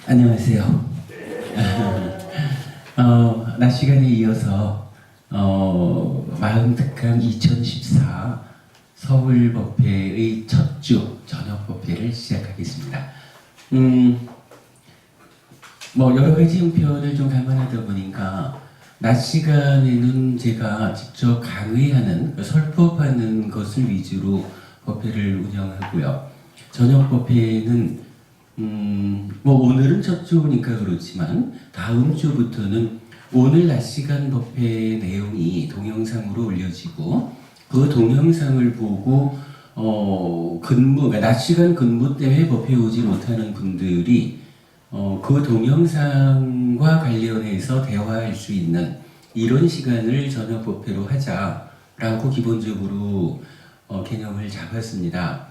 안녕하세요. 낮 시간에 이어서 마흔특강 2014 서울법회의 첫 주 저녁법회를 시작하겠습니다. 여러 가지 형편을 좀 감안하다 보니까 낮 시간에는 제가 직접 강의하는, 설법하는 것을 위주로 법회를 운영하고요. 저녁 법회는 오늘은 첫 주니까 그렇지만 다음 주부터는 오늘 낮 시간 법회 내용이 동영상으로 올려지고 그 동영상을 보고 그러니까 낮 시간 근무 때문에 법회 오지 못하는 분들이 그 동영상과 관련해서 대화할 수 있는 이런 시간을 저녁 법회로 하자라고 기본적으로 개념을 잡았습니다.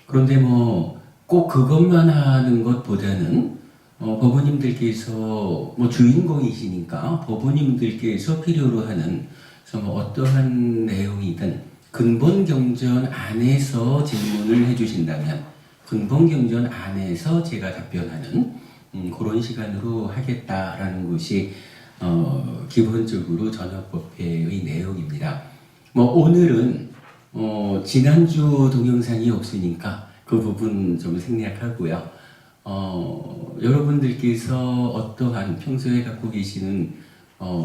그런데 꼭 그것만 하는 것보다는 법원님들께서 주인공이시니까 법원님들께서 필요로 하는 어떠한 내용이든 근본 경전 안에서 질문을 해주신다면 근본 경전 안에서 제가 답변하는 그런 시간으로 하겠다라는 것이 기본적으로 저녁 법회의 내용입니다. 오늘은 지난주 동영상이 없으니까 그 부분 좀 생략하고요. 여러분들께서 어떠한 평소에 갖고 계시는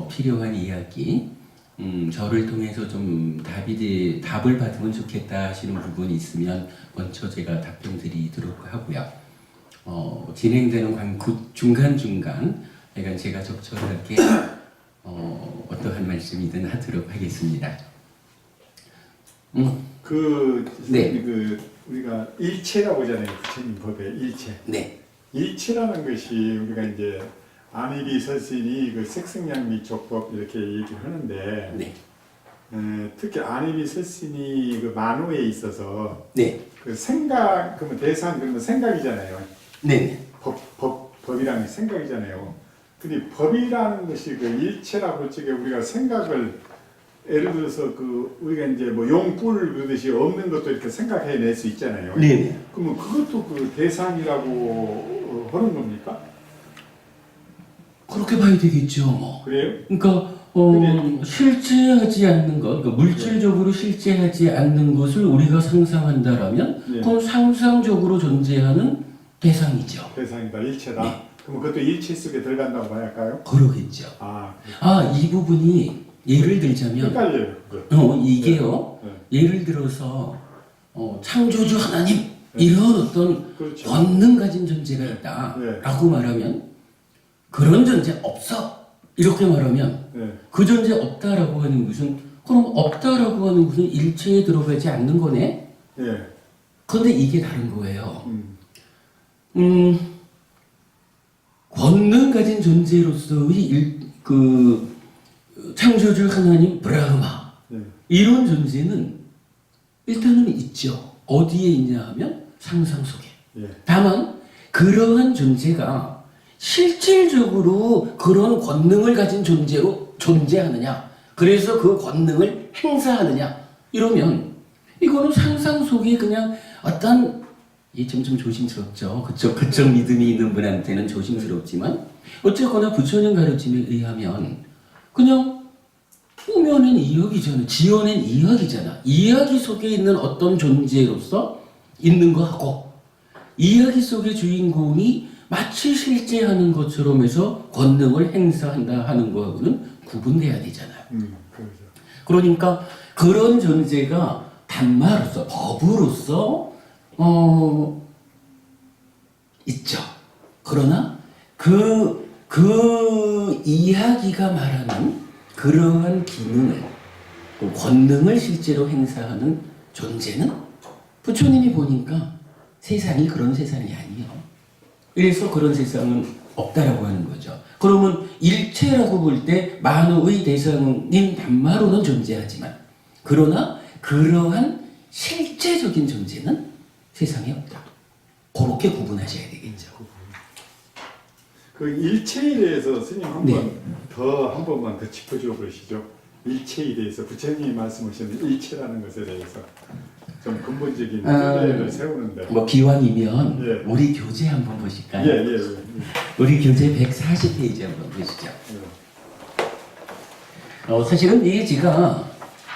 필요한 이야기, 저를 통해서 좀 답을 받으면 좋겠다 하시는 부분이 있으면 먼저 제가 답변 드리도록 하고요. 진행되는 중간중간 약간 제가 적절하게 어떠한 말씀이든 하도록 하겠습니다. 네. 우리가 일체라고 하잖아요. 부처님 법에 일체. 네. 일체라는 것이 우리가 이제 안일이 설신이 그 색승량미 족법 이렇게 얘기를 하는데, 네. 특히 안일이 설신이 그 만호에 있어서 네. 그 생각, 그러면 대상, 그러면 생각이잖아요. 네. 법이라는 게 생각이잖아요. 근데 법이라는 것이 그 일체라고 할 적에 우리가 생각을 예를 들어서 우리가 이제 용불 그러듯이 없는 것도 이렇게 생각해낼 수 있잖아요. 네. 그러면 그것도 그 대상이라고 하는 겁니까? 그렇게 봐야 되겠죠. 그래요? 그러니까 실제하지 않는 것, 그러니까 물질적으로 실제하지 않는 것을 우리가 상상한다라면 그건 상상적으로 존재하는 대상이죠. 대상이다, 일체다. 네. 그럼 그것도 일체 속에 들어간다고 봐야 할까요? 그러겠죠. 이 부분이 예를 들자면 헷갈려요. 이게요. 예를 들어서 창조주 하나님 이런 어떤 그렇죠. 권능 가진 존재가 있다라고 말하면 그런 존재 없어 이렇게 말하면 그 존재 없다라고 하는 것은 그럼 없다라고 하는 것은 일체에 들어가지 않는 거네. 그런데 이게 다른 거예요. 권능 가진 존재로서의 창조주 하나님 브라흐마 이런 존재는 일단은 있죠. 어디에 있냐 하면 상상 속에. 다만 그러한 존재가 실질적으로 그런 권능을 가진 존재로 존재하느냐, 그래서 그 권능을 행사하느냐 이러면 이거는 상상 속에 그냥 어떤 좀 조심스럽죠. 그쪽 믿음이 있는 분한테는 조심스럽지만 어쨌거나 부처님 가르침에 의하면 그냥 꾸며낸 이야기잖아. 지어낸 이야기잖아. 이야기 속에 있는 어떤 존재로서 있는 거하고 이야기 속의 주인공이 마치 실제 하는 것처럼 해서 권능을 행사한다 하는 거하고는 구분돼야 되잖아요. 그렇죠. 그러니까 그런 존재가 단마로서, 법으로서 있죠. 그러나 그 이야기가 말하는 그러한 기능을, 권능을 실제로 행사하는 존재는 부처님이 보니까 세상이 그런 세상이 아니에요. 그래서 그런 세상은 없다라고 하는 거죠. 그러면 일체라고 볼 때 만호의 대상님 단마로는 존재하지만 그러나 그러한 실제적인 존재는 세상에 없다. 그렇게 구분하셔야 되겠죠. 그 일체에 대해서 스님 한 번만 더 짚어줘 보시죠. 일체에 대해서 부처님이 말씀하시는 일체라는 것에 대해서. 좀 근본적인 전제를 세우는데. 뭐 기왕이면 예. 우리 교재 한번 보실까요? 예. 우리 교재 140페이지 한번 보시죠. 사실은 이게 제가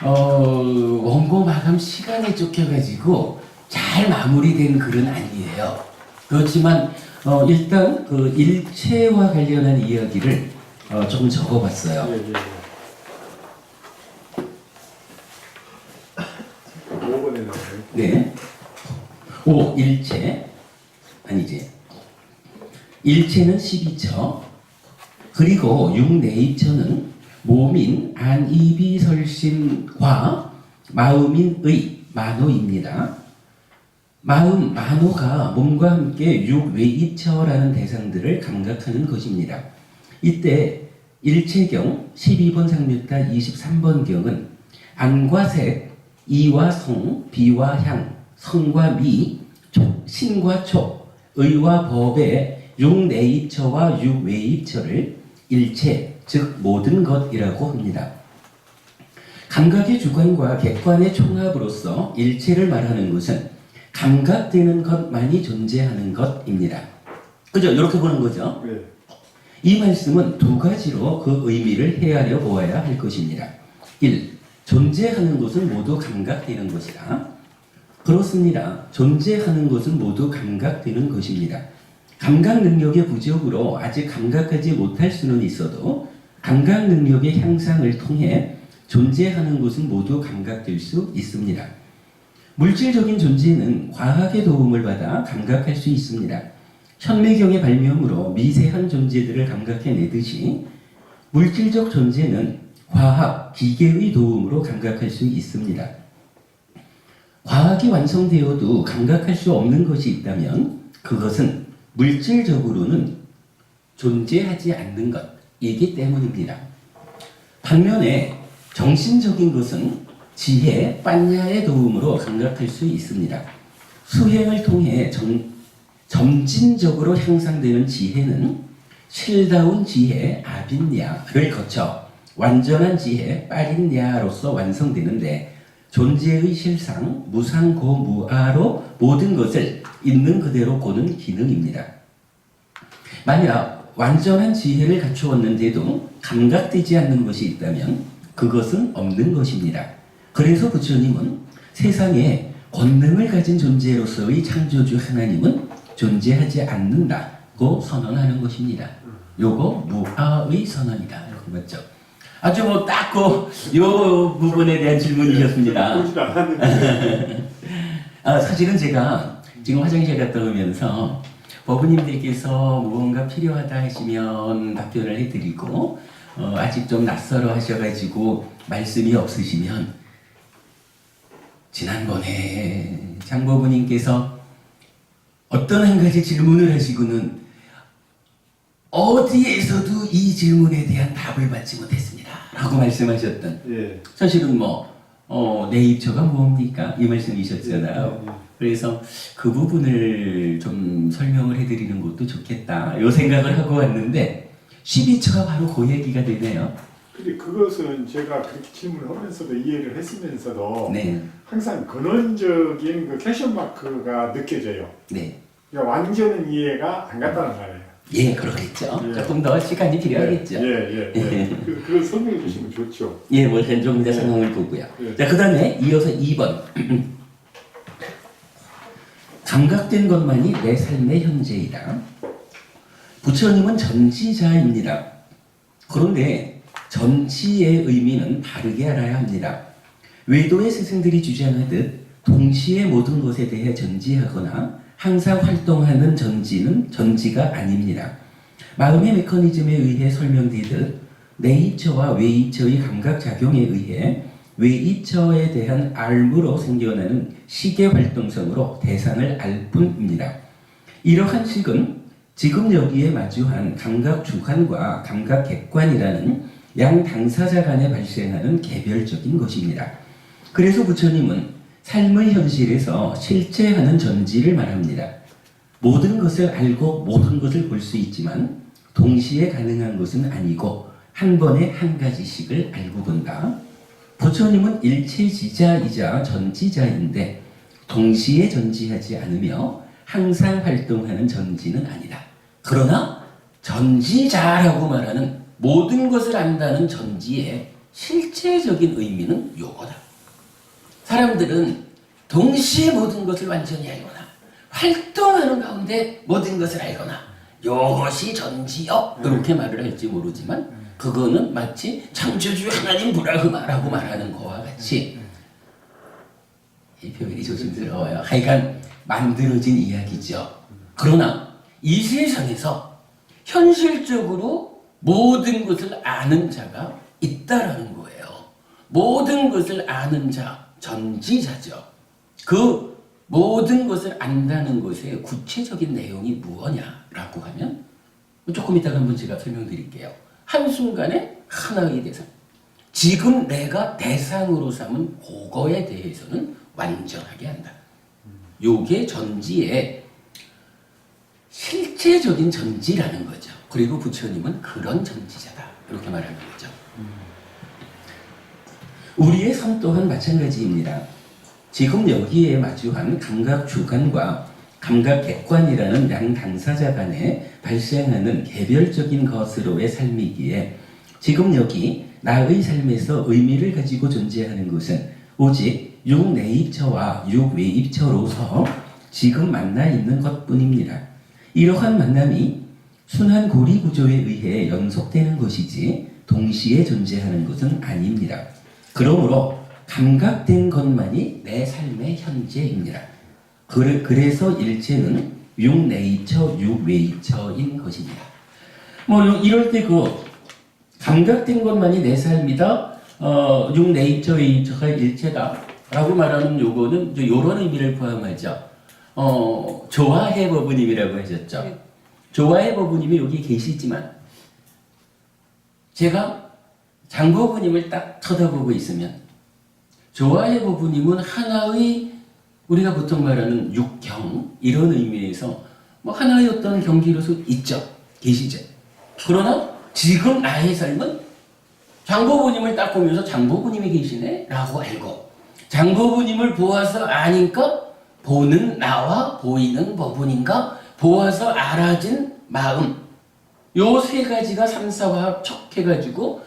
원고 마감 시간에 쫓겨가지고 잘 마무리된 글은 아니에요. 그렇지만 일단 그 일체와 관련한 이야기를 조금 적어봤어요. 예. 5번에 나와요. 네. 일체. 아니지. 일체는 12처. 그리고 6내입처는 몸인 안이비설신과 마음인의 만호입니다. 만호가 몸과 함께 6외입처라는 대상들을 감각하는 것입니다. 이때 일체경 12번 상류타 23번경은 안과 색, 이와 성, 비와 향, 성과 미, 신과 촉, 의와 법의 6내입처와 6외입처를 일체, 즉 모든 것이라고 합니다. 감각의 주관과 객관의 총합으로서 일체를 말하는 것은 감각되는 것만이 존재하는 것입니다. 그죠? 이렇게 보는 거죠. 네. 이 말씀은 두 가지로 그 의미를 헤아려 보아야 할 것입니다. 1. 존재하는 것은 모두 감각되는 것이다. 그렇습니다. 존재하는 것은 모두 감각되는 것입니다. 감각 능력의 부족으로 아직 감각하지 못할 수는 있어도 감각 능력의 향상을 통해 존재하는 것은 모두 감각될 수 있습니다. 물질적인 존재는 과학의 도움을 받아 감각할 수 있습니다. 현매경의 발명으로 미세한 존재들을 감각해내듯이 물질적 존재는 과학, 기계의 도움으로 감각할 수 있습니다. 과학이 완성되어도 감각할 수 없는 것이 있다면 그것은 물질적으로는 존재하지 않는 것이기 때문입니다. 반면에 정신적인 것은 지혜, 빠냐의 도움으로 감각할 수 있습니다. 수행을 통해 점진적으로 향상되는 지혜는 실다운 지혜, 아빈야를 거쳐 완전한 지혜, 빠린야로서 완성되는데 존재의 실상, 무상고무아로 모든 것을 있는 그대로 보는 기능입니다. 만약 완전한 지혜를 갖추었는데도 감각되지 않는 것이 있다면 그것은 없는 것입니다. 그래서 부처님은 세상에 권능을 가진 존재로서의 창조주 하나님은 존재하지 않는다고 선언하는 것입니다. 요거 무아의 선언이다. 이렇게 맞죠? 아주 뭐 딱 요 부분에 대한 질문이셨습니다. 보지도 않았는데. 사실은 제가 지금 화장실 갔다 오면서 법부님들께서 무언가 필요하다 하시면 답변을 해드리고 아직 좀 낯설어 하셔가지고 말씀이 없으시면 지난번에 장법부님께서 어떤 한 가지 질문을 하시고는 어디에서도 이 질문에 대한 답을 받지 못했습니다 라고 말씀하셨던 예. 사실은 내입처가 뭡니까? 이 말씀이셨잖아요. 예. 그래서 그 부분을 좀 설명을 해드리는 것도 좋겠다 이 생각을 하고 왔는데 12처가 바로 그 얘기가 되네요. 근데 그것은 제가 그렇게 질문하면서도 이해를 했으면서도 네. 항상 근원적인 그 캐션 마크가 느껴져요. 네. 그러니까 완전한 이해가 안 갔다는 말이에요. 예, 그러겠죠. 예. 조금 더 시간이 필요하겠죠. 예. 그걸 설명해 주시면 좋죠. 예, 좀 더 상황을 보고요. 예. 자, 그 다음에 이어서 2번. 감각된 것만이 내 삶의 현재이다. 부처님은 전지자입니다. 그런데 전지의 의미는 다르게 알아야 합니다. 외도의 스승들이 주장하듯 동시에 모든 것에 대해 전지하거나 항상 활동하는 전지는 전지가 아닙니다. 마음의 메커니즘에 의해 설명되듯 내입처와 외입처의 감각작용에 의해 외입처에 대한 알무로 생겨나는 식의 활동성으로 대상을 알 뿐입니다. 이러한 식은 지금 여기에 마주한 감각주관과 감각객관이라는 양 당사자 간에 발생하는 개별적인 것입니다. 그래서 부처님은 삶의 현실에서 실제하는 전지를 말합니다. 모든 것을 알고 모든 것을 볼 수 있지만 동시에 가능한 것은 아니고 한 번에 한 가지씩을 알고 본다. 부처님은 일체지자이자 전지자인데 동시에 존재하지 않으며 항상 활동하는 전지는 아니다. 그러나 전지자라고 말하는 모든 것을 안다는 전지의 실제적인 의미는 요거다. 사람들은 동시에 모든 것을 완전히 알거나 활동하는 가운데 모든 것을 알거나 요것이 전지요 이렇게 말을 할지 모르지만 그거는 마치 창조주 하나님 브라흐마라고 말하는 거와 같이 이 표현이 조심스러워요. 하여간 만들어진 이야기죠. 그러나 이 세상에서 현실적으로 모든 것을 아는 자가 있다라는 거예요. 모든 것을 아는 자, 전지자죠. 그 모든 것을 안다는 것의 구체적인 내용이 무엇냐라고 하면 조금 이따가 한번 제가 설명드릴게요. 한순간에 하나의 대상. 지금 내가 대상으로 삼은 그거에 대해서는 완전하게 한다. 요게 전지의 실제적인 전지라는 거죠. 그리고 부처님은 그런 전지자다. 이렇게 말하는 거죠. 우리의 삶 또한 마찬가지입니다. 지금 여기에 마주한 감각 주관과 감각 객관이라는 양 당사자 간에 발생하는 개별적인 것으로의 삶이기에 지금 여기 나의 삶에서 의미를 가지고 존재하는 것은 오직 육내입처와 육외입처로서 지금 만나 있는 것뿐입니다. 이러한 만남이 순환 고리 구조에 의해 연속되는 것이지 동시에 존재하는 것은 아닙니다. 그러므로 감각된 것만이 내 삶의 현재입니다. 그래서 일체는 육내입처, 육외입처인 것입니다. 뭐 이럴 때 그 감각된 것만이 내 삶이다. 육내입처, 외입처가 일체다라고 말하는 요거는 이런 의미를 포함하죠. 조화해 버부님이라고 하셨죠. 조화해 버부님이 여기 계시지만 제가 장버부님을 딱 쳐다보고 있으면 조화해 버부님은 하나의 우리가 보통 말하는 육경 이런 의미에서 뭐 하나의 어떤 경지로서 있죠. 계시죠. 그러나 지금 나의 삶은 장보부님을 딱 보면서 장보부님이 계시네 라고 알고 장보부님을 보아서 아니까 보는 나와 보이는 법은인가 보아서 알아진 마음 요 세 가지가 삼사화합 척해가지고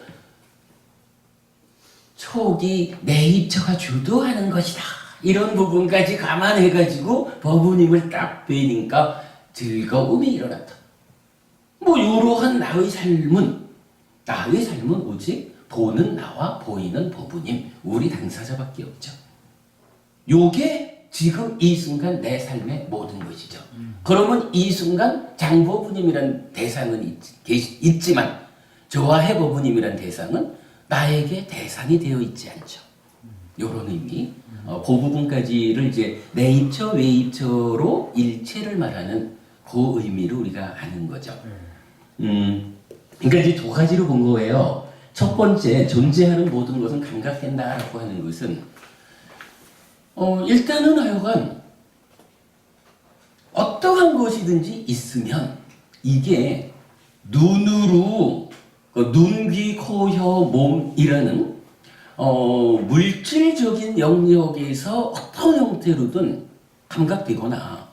촉이 내 입처가 주도하는 것이다. 이런 부분까지 감안해가지고 법부님을 딱 뵈니까 즐거움이 일어났다. 뭐 이러한 나의 삶은 오직 보는 나와 보이는 법부님 우리 당사자밖에 없죠. 요게 지금 이 순간 내 삶의 모든 것이죠. 그러면 이 순간 장법부님이란 대상은 있지만 조화해 법부님이란 대상은 나에게 대상이 되어 있지 않죠. 요런 의미. 그 부분까지를 이제 내입처, 외입처로 일체를 말하는 그 의미로 우리가 아는 거죠. 그러니까 이제 두 가지로 본 거예요. 첫 번째, 존재하는 모든 것은 감각된다라고 하는 것은 일단은 하여간 어떠한 것이든지 있으면 이게 눈으로 눈, 귀, 코, 혀, 몸이라는 물질적인 영역에서 어떤 형태로든 감각되거나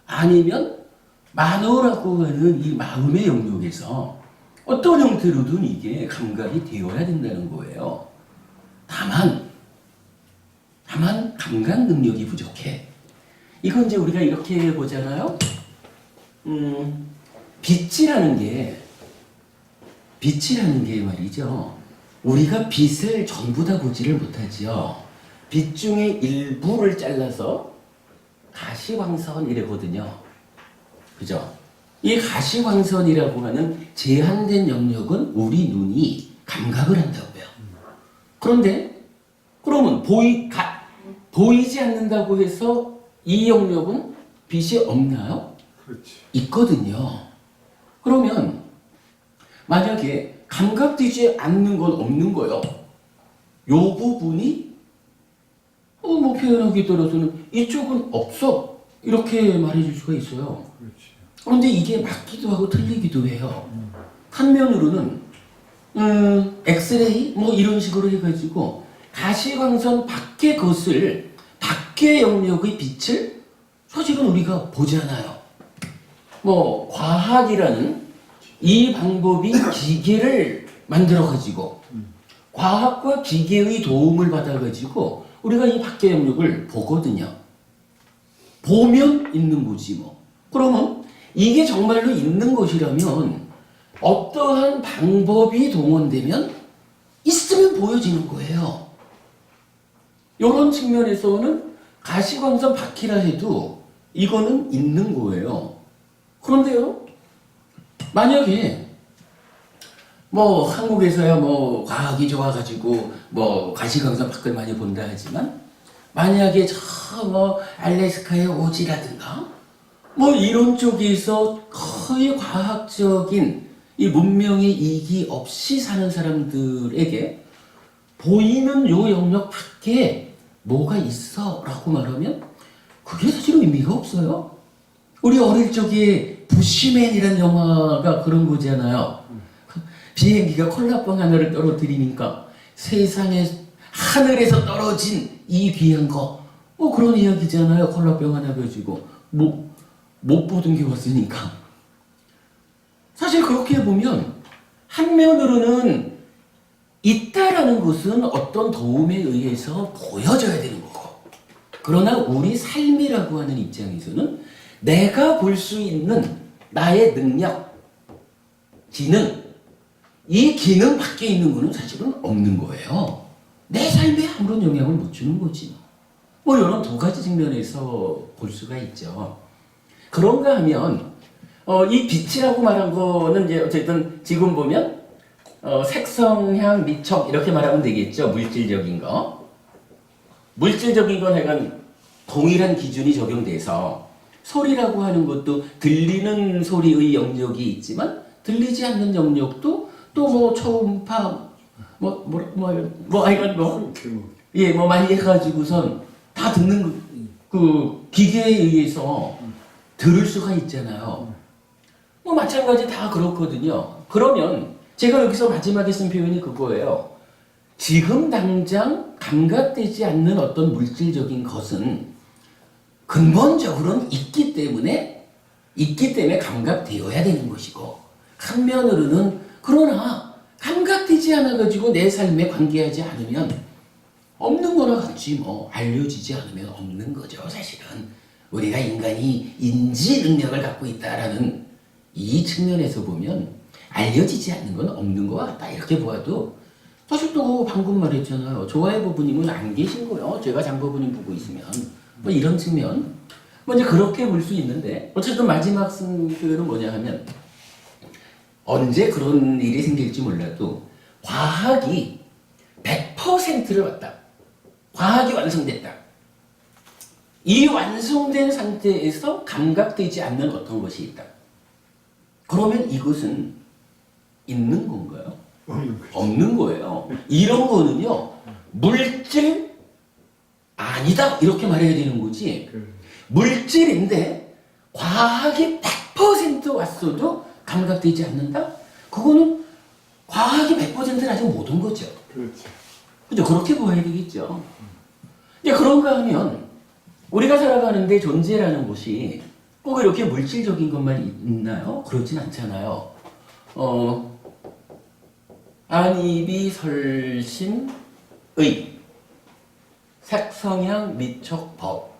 아니면 만호라고 하는 이 마음의 영역에서 어떤 형태로든 이게 감각이 되어야 된다는 거예요. 다만 감각 능력이 부족해. 이건 이제 우리가 이렇게 보잖아요. 빛이라는 게 말이죠. 우리가 빛을 전부 다 보지를 못하지요. 빛 중에 일부를 잘라서 가시광선이라거든요. 그죠? 이 가시광선이라고 하는 제한된 영역은 우리 눈이 감각을 한다고요. 그런데 그러면 보이지 않는다고 해서 이 영역은 빛이 없나요? 그렇지. 있거든요. 그러면 만약에 감각되지 않는 건 없는 거예요. 요 부분이 뭐 표현하기에 따라서는 이쪽은 없어 이렇게 말해줄 수가 있어요. 그렇지. 그런데 이게 맞기도 하고 틀리기도 해요. 한면으로는 엑스레이 뭐 이런 식으로 해가지고 가시광선 밖의 것을 밖의 영역의 빛을 사실은 우리가 보잖아요. 뭐 과학이라는 이 방법이 기계를 만들어 가지고 과학과 기계의 도움을 받아 가지고 우리가 이 밖의 영역을 보거든요. 보면 있는 거지 뭐. 그러면 이게 정말로 있는 것이라면 어떠한 방법이 동원되면 있으면 보여지는 거예요. 이런 측면에서는 가시광선 바퀴라 해도 이거는 있는 거예요. 그런데요, 만약에 뭐 한국에서야 뭐 과학이 좋아가지고 뭐 가시광선 밖을 많이 본다 하지만 만약에 저 뭐 알래스카의 오지라든가 뭐 이런 쪽에서 거의 과학적인 이 문명의 이익이 없이 사는 사람들에게 보이는 요 영역 밖에 뭐가 있어 라고 말하면 그게 사실 의미가 없어요. 우리 어릴 적에 부시맨이라는 영화가 그런 거잖아요. 비행기가 콜라병 하나를 떨어뜨리니까 세상에 하늘에서 떨어진 이 귀한 거 뭐 그런 이야기잖아요. 콜라병 하나 가지고 못 보던 게 왔으니까. 사실 그렇게 보면 한면으로는 있다라는 것은 어떤 도움에 의해서 보여져야 되는 거고, 그러나 우리 삶이라고 하는 입장에서는 내가 볼 수 있는 나의 능력, 기능, 이 기능 밖에 있는 거는 사실은 없는 거예요. 내 삶에 아무런 영향을 못 주는 거지. 뭐 이런 두 가지 측면에서 볼 수가 있죠. 그런가 하면 이 빛이라고 말한 거는 이제 어쨌든 지금 보면 색성향, 미척 이렇게 말하면 되겠죠. 물질적인 거. 물질적인 건 약간 동일한 기준이 적용돼서 소리라고 하는 것도 들리는 소리의 영역이 있지만 들리지 않는 영역도 또 뭐 초음파 뭐 많이 해가지고선 다 듣는 그 기계에 의해서 들을 수가 있잖아요. 뭐 마찬가지 다 그렇거든요. 그러면 제가 여기서 마지막에 쓴 표현이 그거예요. 지금 당장 감각되지 않는 어떤 물질적인 것은 근본적으로는 있기 때문에 감각되어야 되는 것이고, 한면으로는 그러나 감각되지 않아가지고 내 삶에 관계하지 않으면 없는 거나 같지 뭐. 알려지지 않으면 없는 거죠. 사실은 우리가 인간이 인지 능력을 갖고 있다라는 이 측면에서 보면 알려지지 않는 건 없는 것 같다 이렇게 보아도, 사실 또 방금 말했잖아요. 조화의 부부님은 안 계신 거예요. 제가 장부부님 보고 있으면 뭐 이런 측면 뭐 이제 그렇게 볼 수 있는데, 어쨌든 마지막 쓴 표현은 뭐냐 하면 언제 그런 일이 생길지 몰라도 과학이 100%를 왔다. 과학이 완성됐다. 이 완성된 상태에서 감각되지 않는 어떤 것이 있다. 그러면 이것은 있는 건가요? 없는 거예요. 이런 거는요, 물질 아니다 이렇게 말해야 되는 거지. 물질인데 과학이 100% 왔어도 감각되지 않는다? 그거는 과학이 100%는 아직 못 온 거죠. 그렇죠. 그죠? 그렇게 보아야 되겠죠. 이제 그런가 하면 우리가 살아가는데 존재라는 것이 꼭 이렇게 물질적인 것만 있나요? 그렇진 않잖아요. 안이비 설신의 색성향 미척 법.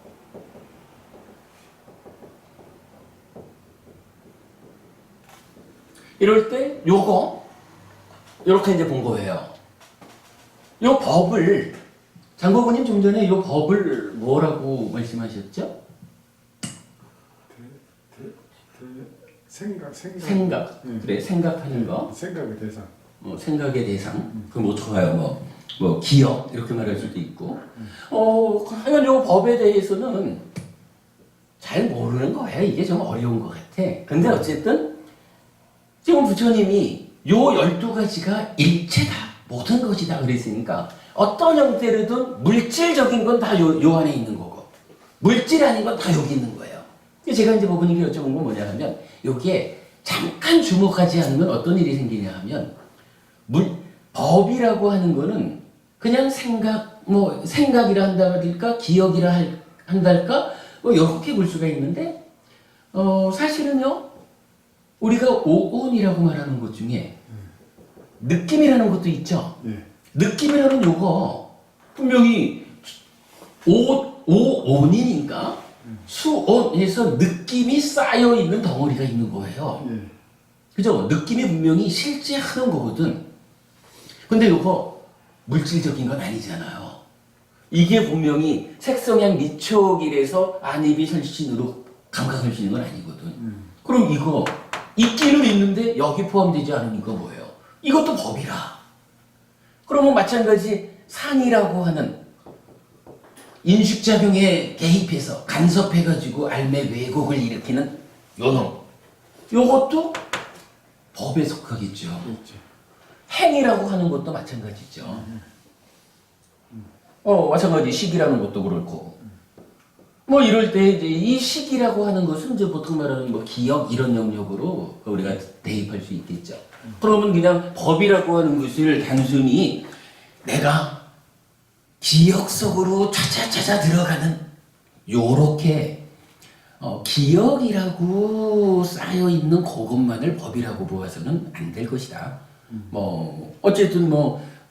이럴 때 요거 이렇게 이제 본 거예요. 요 법을 장고부님 좀 전에 요 법을 뭐라고 말씀하셨죠? 생각. 그래, 생각하는 거. 생각의 대상. 생각의 대상. 그럼 어떡해요? 뭐 기억 이렇게 말할 수도 있고. 하여간 요 법에 대해서는 잘 모르는 거예요. 이게 좀 어려운 것 같아. 근데 어쨌든 지금 부처님이 요 12가지가 일체다. 모든 것이다 그랬으니까 어떤 형태로든 물질적인 건 다 요 안에 있는 거고, 물질 아닌 건 다 여기 있는 거예요. 제가 이제 부모님께 여쭤본 건 뭐냐 하면, 여기에 잠깐 주목하지 않으면 어떤 일이 생기냐 하면, 법이라고 하는 거는 그냥 생각이라 한다든가 기억이라 한달까? 뭐 이렇게 볼 수가 있는데 사실은요 우리가 오온이라고 말하는 것 중에 느낌이라는 것도 있죠. 네. 느낌이라는 요거 분명히 오온이니까 수온에서 느낌이 쌓여 있는 덩어리가 있는 거예요. 네. 그죠? 느낌이 분명히 실제 하는 거거든. 근데 요거 물질적인 건 아니잖아요. 이게 분명히 색성향 미촉일에서 안입이설신으로 감각할 수 있는 건 아니거든. 그럼 이거 있기는 있는데 여기 포함되지 않으니까 뭐예요? 이것도 법이라. 그러면 마찬가지 상이라고 하는 인식작용에 개입해서 간섭해가지고 알매 왜곡을 일으키는 요놈. 요것도 법에 속하겠죠. 그렇죠. 행이라고 하는 것도 마찬가지죠. 마찬가지 식이라는 것도 그렇고. 뭐 이럴 때 이제 이 식이라고 하는 것은 이제 보통 말하는 뭐 기억 이런 영역으로 우리가 대입할 수 있겠죠. 그러면 그냥 법이라고 하는 것을 단순히 내가 기억 속으로 차차차차 들어가는 요렇게 기억이라고 쌓여 있는 그것만을 법이라고 보아서는 안 될 것이다. 뭐 어쨌든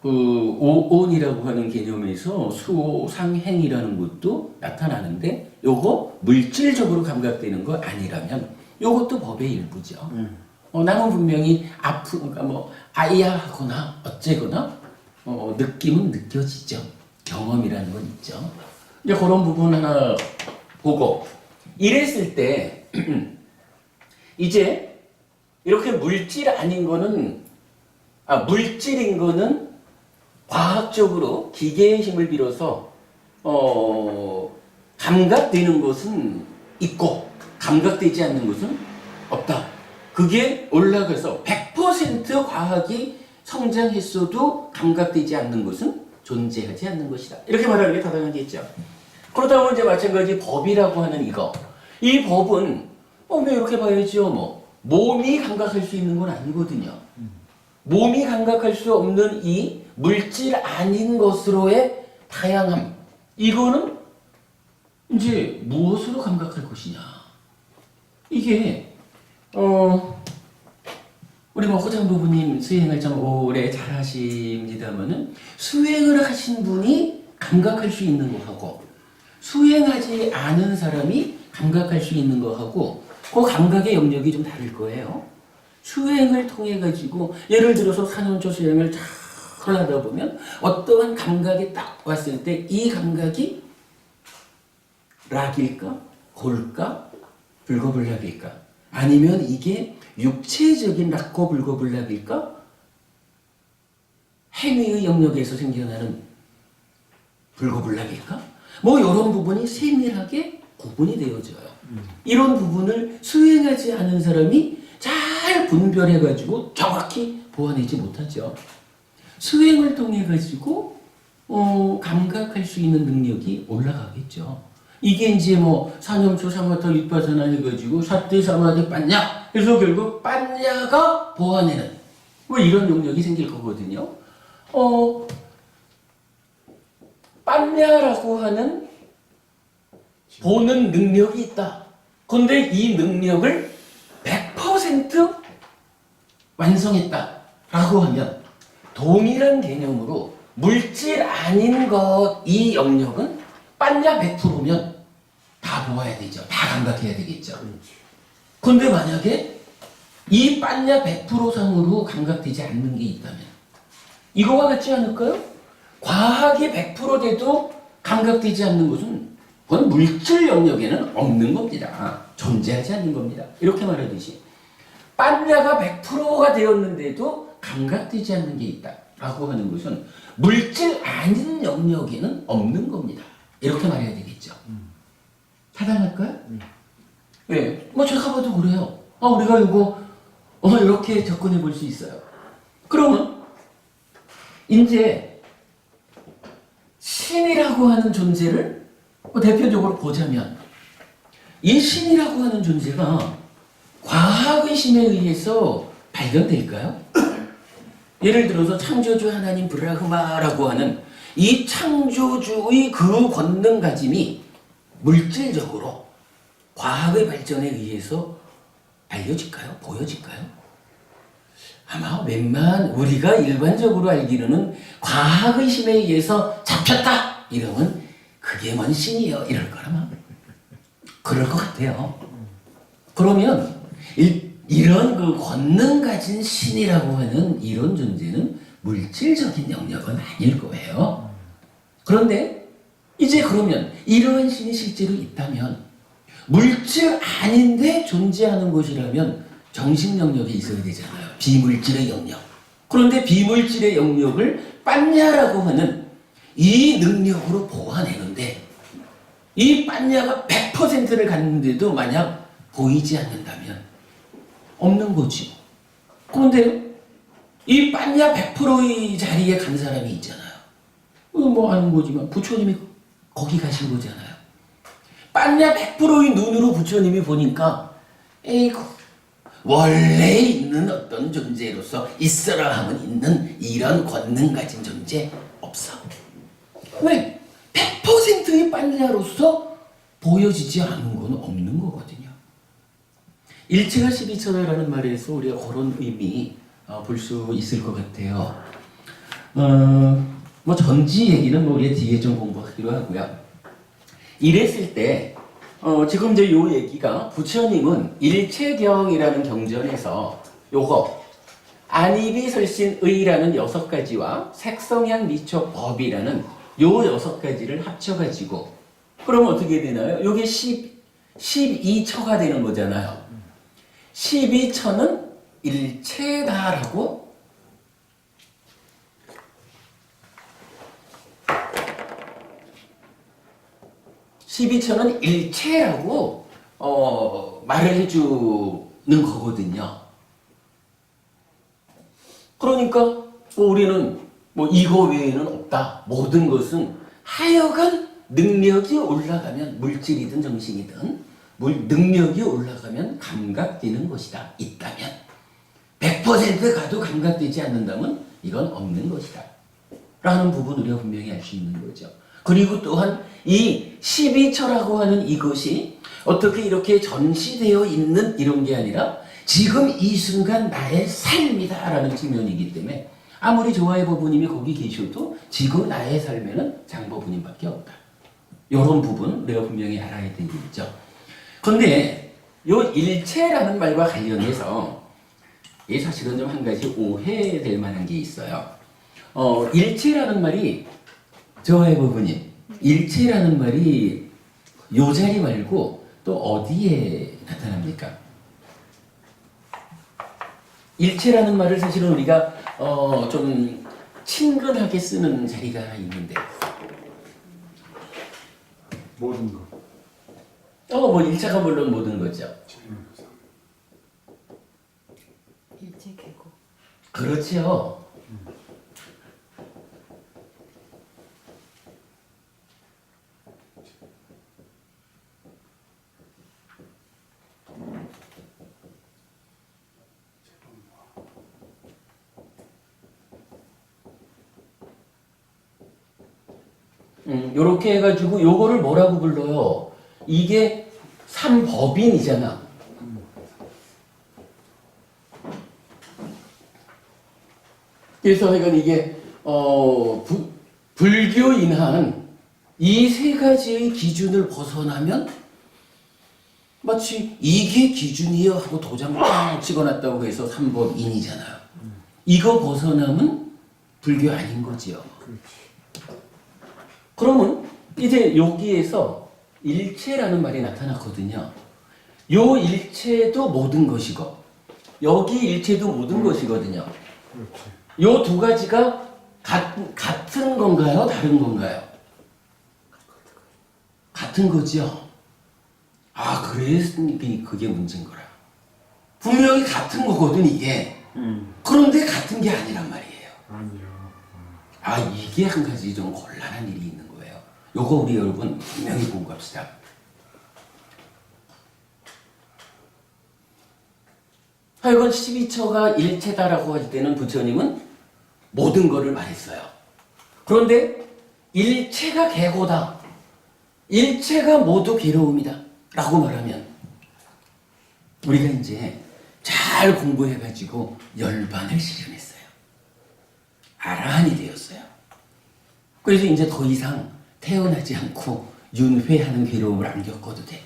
그 오온이라고 하는 개념에서 수상행이라는 것도 나타나는데 요거 물질적으로 감각되는 거 아니라면 요것도 법의 일부죠. 나는 분명히 그러니까 뭐 아야하거나 어째거나 느낌은 느껴지죠. 경험이라는 건 있죠. 이제 그런 부분 하나 보고 이랬을 때 이제 이렇게 물질 아닌 거는 물질인 거는 과학적으로 기계의 힘을 빌어서 감각되는 것은 있고 감각되지 않는 것은 없다. 그게 올라가서 100% 과학이 성장했어도 감각되지 않는 것은 존재하지 않는 것이다. 이렇게 말하는 게 타당하겠죠. 그렇다 보면 이제 마찬가지 법이라고 하는 이거. 이 법은 왜 이렇게 봐야죠. 몸이 감각할 수 있는 건 아니거든요. 몸이 감각할 수 없는 이 물질 아닌 것으로의 다양함. 이거는 이제 무엇으로 감각할 것이냐. 이게 우리 허장 부부님 수행을 좀 오래 잘 하십니다만은 수행을 하신 분이 감각할 수 있는 거하고 수행하지 않은 사람이 감각할 수 있는 거하고 그 감각의 영역이 좀 다를 거예요. 수행을 통해 가지고 예를 들어서 산원초 수행을 잘 하다 보면 어떠한 감각이 딱 왔을 때 이 감각이 락일까? 골까? 불거불락일까? 아니면 이게 육체적인 락고 불거불락일까? 행위의 영역에서 생겨나는 불거불락일까? 뭐 이런 부분이 세밀하게 구분이 되어져요. 이런 부분을 수행하지 않은 사람이 잘 분별해가지고 정확히 보아내지 못하죠. 수행을 통해가지고 감각할 수 있는 능력이 올라가겠죠. 이게 이제 사념초 사마타 윗바사나 해가지고 사태 사마디 빠냐 해서 결국 빠냐가 보아내는 이런 영역이 생길 거거든요. 빠냐라고 하는 보는 능력이 있다. 그런데 이 능력을 100% 완성했다라고 하면 동일한 개념으로 물질 아닌 것 이 영역은 빠냐 100%면 다 보아야 되죠. 다 감각해야 되겠죠. 그런데 만약에 이 빠냐 100% 상으로 감각되지 않는 게 있다면 이거와 같지 않을까요? 과학이 100% 돼도 감각되지 않는 것은 그건 물질 영역에는 없는 겁니다. 존재하지 않는 겁니다. 이렇게 말하듯이 빠냐가 100%가 되었는데도 감각되지 않는 게 있다라고 하는 것은 물질 아닌 영역에는 없는 겁니다. 이렇게 말해야 되겠죠. 타당할까요? 네, 제가 봐도 그래요. 우리가 이거 이렇게 접근해 볼 수 있어요. 그러면 이제 신이라고 하는 존재를 대표적으로 보자면 이 신이라고 하는 존재가 과학의 힘에 의해서 발견될까요? 예를 들어서 창조주 하나님 브라흐마라고 하는 이 창조주의 그 권능 가짐이 물질적으로 과학의 발전에 의해서 알려질까요? 보여질까요? 아마 웬만한 우리가 일반적으로 알기로는 과학의 힘에 의해서 잡혔다 이러면 그게 뭔 신이요 이럴 거라마 그럴 것 같아요. 그러면 이런 그 권능 가진 신이라고 하는 이런 존재는 물질적인 영역은 아닐 거예요. 그런데 이제 그러면 이러한 신이 실제로 있다면 물질 아닌데 존재하는 것이라면 정신 영역에 있어야 되잖아요. 비물질의 영역. 그런데 비물질의 영역을 빤냐라고 하는 이 능력으로 보완하는데 이 빤냐가 100%를 갖는데도 만약 보이지 않는다면 없는 거지. 그런데 이 빤냐 100%의 자리에 간 사람이 있잖아요. 뭐 아는 거지만 부처님이 거기 가신 거잖아요. 빤냐 100%의 눈으로 부처님이 보니까 에이구 원래 있는 어떤 존재로서 있어라 하면 있는 이런 권능 가진 존재 없어. 왜? 100%의 빤냐로서 보여지지 않은 건 없는 거거든요. 일체가 12처다라는 말에서 우리가 그런 의미 볼 수 있을 것 같아요. 뭐 전지 얘기는 뭐 우리 뒤에 좀 공부하기로 하고요. 이랬을 때 지금 이제 요 얘기가 부처님은 일체경이라는 경전에서 요거 안이비설신의라는 6가지와 색성향 미처 법이라는 요 6가지를 합쳐가지고 그럼 어떻게 되나요? 요게 12처가 되는 거잖아요. 12처는 일체다라고 일체라고 말을 해주는 거거든요. 그러니까 뭐 우리는 뭐 이거 외에는 없다. 모든 것은 하여간 능력이 올라가면 물질이든 정신이든 능력이 올라가면 감각되는 것이다. 있다면 100% 가도 감각되지 않는다면 이건 없는 것이다. 라는 부분 우리가 분명히 알 수 있는 거죠. 그리고 또한 이 12처라고 하는 이것이 어떻게 이렇게 전시되어 있는 이런 게 아니라 지금 이 순간 나의 삶이다 라는 측면이기 때문에 아무리 조화의 법부님이 거기 계셔도 지금 나의 삶에는 장법부님밖에 없다. 이런 부분 우리가 분명히 알아야 되겠죠. 그런데 요 일체라는 말과 관련해서 이 사실은 좀 한 가지 오해될 만한 게 있어요. 일체라는 말이 조화의 법부님 일체라는 말이 요 자리 말고 또 어디에 나타납니까? 일체라는 말을 사실은 우리가 좀 친근하게 쓰는 자리가 하나 있는데 모든 것. 뭐 일체가 물론 모든 거죠. 일체 계고. 그렇죠. 요렇게 해가지고 요거를 뭐라고 불러요? 이게 삼법인이잖아. 그래서 하여간 이게 불교인한 이 세 가지의 기준을 벗어나면 마치 이게 기준이요 하고 도장 꽝 찍어놨다고 해서 삼법인이잖아요. 이거 벗어나면 불교 아닌 거지요. 그러면 이제 여기에서 일체라는 말이 나타났거든요. 요 일체도 모든 것이고 여기 일체도 모든 것이거든요. 요 두 가지가 같은 건가요? 다른 건가요? 같은 거죠. 그랬으니까 그게 문제인 거라. 분명히 같은 거거든 이게. 그런데 같은 게 아니란 말이에요. 아니요. 이게 한 가지 좀 곤란한 일이 있는 거예요. 요거 우리 여러분 분명히 보고 갑시다. 하여간 12처가 일체다라고 할 때는 부처님은 모든 거를 말했어요. 그런데 일체가 계고다. 일체가 모두 괴로움이다 라고 말하면 우리가 이제 잘 공부해가지고 열반을 실현했어요. 아라한이 되었어요. 그래서 이제 더 이상 태어나지 않고 윤회하는 괴로움을 안 겪어도 돼.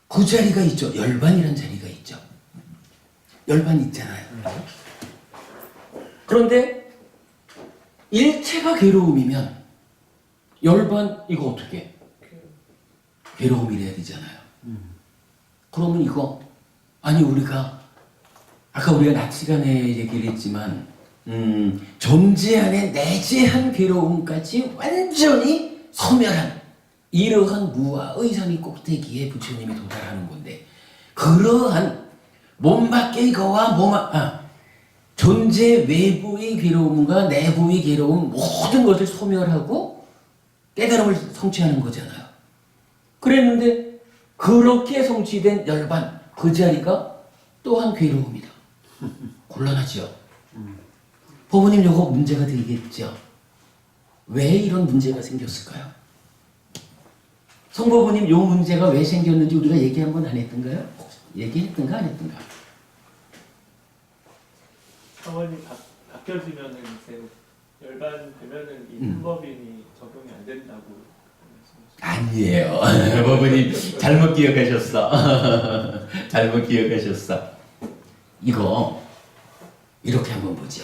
그 자리가 있죠. 열반이라는 자리가 있죠. 열반 있잖아요. 그런데 일체가 괴로움이면 열반 이거 어떻게? 괴로움이래야 되잖아요. 그러면 이거 아니 우리가 아까 우리가 낮 시간에 얘기를 했지만 존재 안에 내재한 괴로움까지 완전히 소멸한 이러한 무아의 산이 꼭대기에 부처님이 도달하는 건데 그러한 몸 밖의 거와 존재 외부의 괴로움과 내부의 괴로움 모든 것을 소멸하고 깨달음을 성취하는 거잖아요. 그랬는데 그렇게 성취된 열반 그 자리가 또한 괴로움이다. 곤란하죠. 부모님 요거 문제가 되겠죠. 왜 이런 문제가 생겼을까요? 성부모님 요 문제가 왜 생겼는지 우리가 얘기 한번 안 했던가요? 얘기했던가 안 했던가? 사원이 바뀌어지면은 이제 열반 되면은 이 문법인이 적용이 안 된다고 말씀하시죠. 아니에요. 부모님 잘못 기억하셨어. 잘못 기억하셨어. 이거 이렇게 한번 보죠.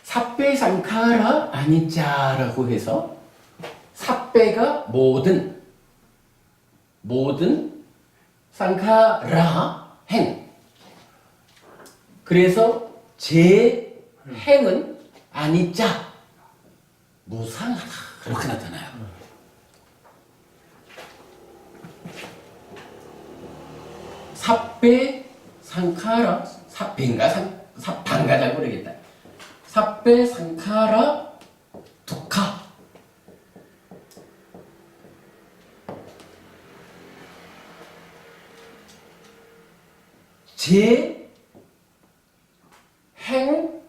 삿배상카라 아니짜라고 해서 삿배가 모든 상카라 행 그래서 제 행은 아니짜 무상하다 이렇게 나타나요. 삿배 상카라 삿배인가 삿반가 잘 모르겠다. 삿배 상카라 두카 제 행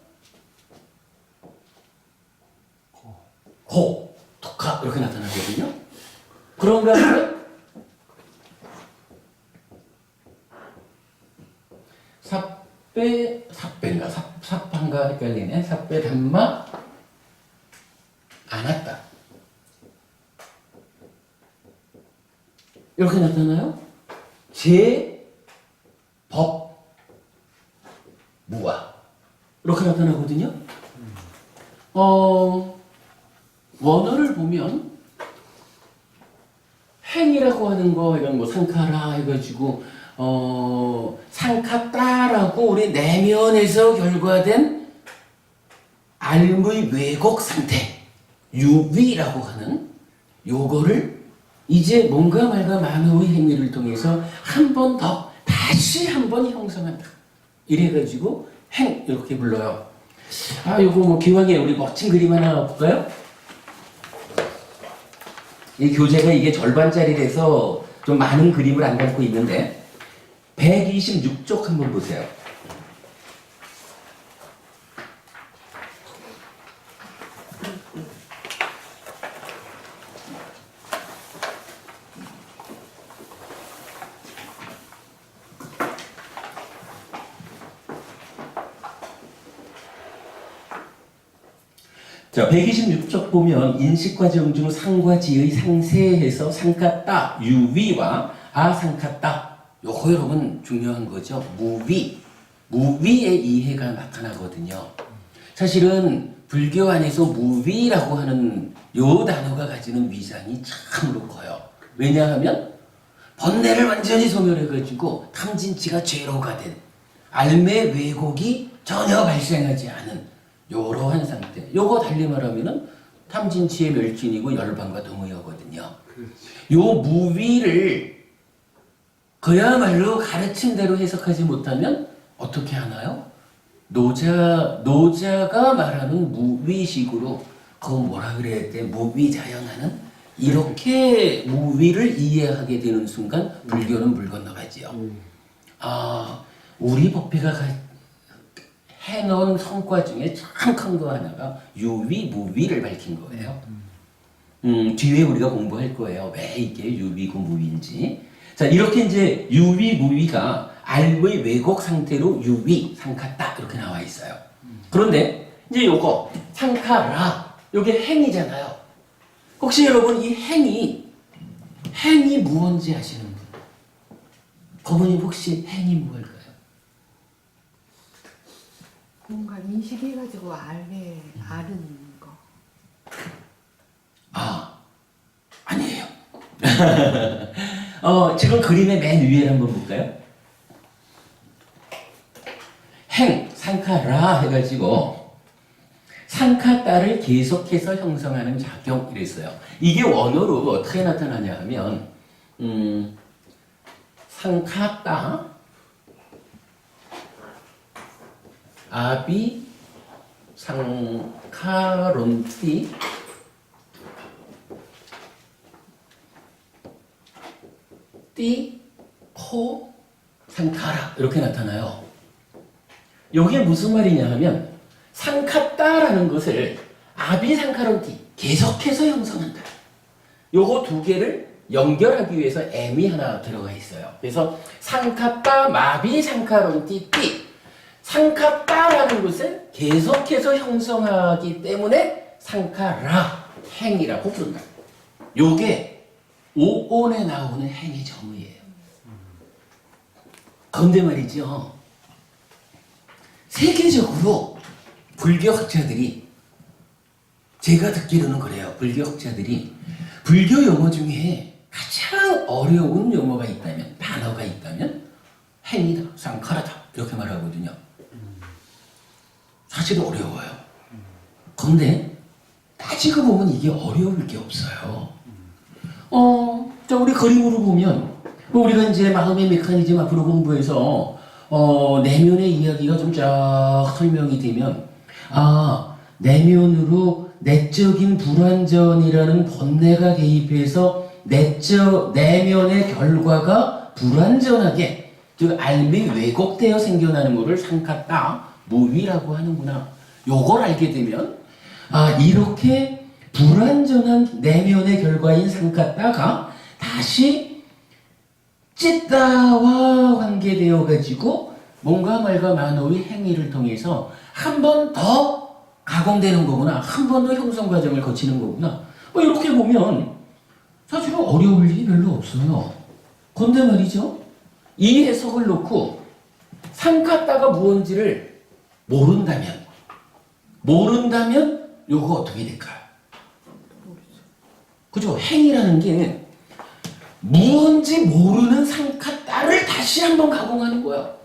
고 두카 이렇게 나타나거든요. 그런가 하면 삿배인가 삿반가 헷갈리네. 삿배 담마 안 왔다 이렇게 나타나요. 제법 무아 이렇게 나타나거든요. 원어를 보면 행이라고 하는 거 이런 뭐 상카라 해가지고 상카따라고 우리 내면에서 결과된 알의 왜곡 상태 유비라고 하는 요거를 이제 뭔가 말과 만호의 행위를 통해서 한 번 더 다시 한 번 형성한다 이래가지고 행 이렇게 불러요. 요거 뭐 기왕에 우리 멋진 그림 하나 볼까요? 이 교재가 이게 절반짜리라서 좀 많은 그림을 안 담고 있는데 126쪽 한번 보세요. 자, 126쪽 보면 인식과정 중 상과 지의 상세에서 상카따 유위와 아상카따 요거 여러분 중요한 거죠. 무위의 이해가 나타나거든요. 사실은 불교 안에서 무위라고 하는 요 단어가 가지는 위상이 참으로 커요. 왜냐하면 번뇌를 완전히 소멸해가지고 탐진치가 죄로가 된 알매 왜곡이 전혀 발생하지 않은 요러한 상태. 요거 달리 말하면은 탐진치의 멸진이고 열반과 동의어거든요. 요 무위를 그야말로 가르침대로 해석하지 못하면 어떻게 하나요? 노자가 말하는 무위식으로 그거 뭐라 그래야 돼? 무위자영하는 이렇게 무위를 이해하게 되는 순간 불교는 물 건너가지요. 아, 우리 법회가 해놓은 성과 중에 참 큰 거 하나가 유위, 무위를 밝힌 거예요. 뒤에 우리가 공부할 거예요. 왜 이게 유위고 무위인지. 자, 이렇게 이제 유위, 무위가 알의 왜곡 상태로 유위, 상카따 이렇게 나와 있어요. 그런데 이제 요거 상카라, 요게 행이잖아요. 혹시 여러분 이 행이 무언지 아시는 분? 거부님 혹시 행이 무엇일까요? 뭔가 인식해가지고 아는 거. 아, 아니에요. 지금 그림의 맨 위에 한번 볼까요? 행, 상카라 해가지고 상카따를 계속해서 형성하는 작용 이랬어요. 이게 원어로 어떻게 나타나냐 하면 상카따 아비 상카론티 띠, 포, 상카라 이렇게 나타나요. 이게 무슨 말이냐 하면 상카따라는 것을 아비 상카론티 계속해서 형성한다. 요거 두 개를 연결하기 위해서 M이 하나 들어가 있어요. 그래서 상카따 마비 상카론티 띠 상카따라는 것을 계속해서 형성하기 때문에 상카라 행이라고 부른다. 요게 오온에 나오는 행의 정의예요. 그런데 말이죠. 세계적으로 불교학자들이 제가 듣기로는 그래요. 불교학자들이 불교 용어 중에 가장 어려운 용어가 있다면 단어가 있다면 행이다, 상카라다 이렇게 말하거든요. 사실 어려워요. 그런데 따지고 보면 이게 어려울 게 없어요. 자, 우리 그림으로 보면, 우리가 이제 마음의 메커니즘 앞으로 공부해서, 내면의 이야기가 좀 쫙 설명이 되면, 내면으로 내적인 불완전이라는 번뇌가 개입해서 내면의 결과가 불완전하게, 즉, 알미 왜곡되어 생겨나는 것을 상카따, 무위라고 하는구나. 요걸 알게 되면, 이렇게 불완전한 내면의 결과인 상카따가 다시 찌따와 관계되어 가지고 뭔가 말과 만호의 행위를 통해서 한 번 더 가공되는 거구나. 한 번 더 형성 과정을 거치는 거구나. 이렇게 보면 사실은 어려울 일이 별로 없어요. 그런데 말이죠. 이 해석을 놓고 상카따가 무언지를 모른다면 요거 어떻게 될까요? 그죠? 행이라는 게 무언지 모르는 상카따를 다시 한번 가공하는 거야.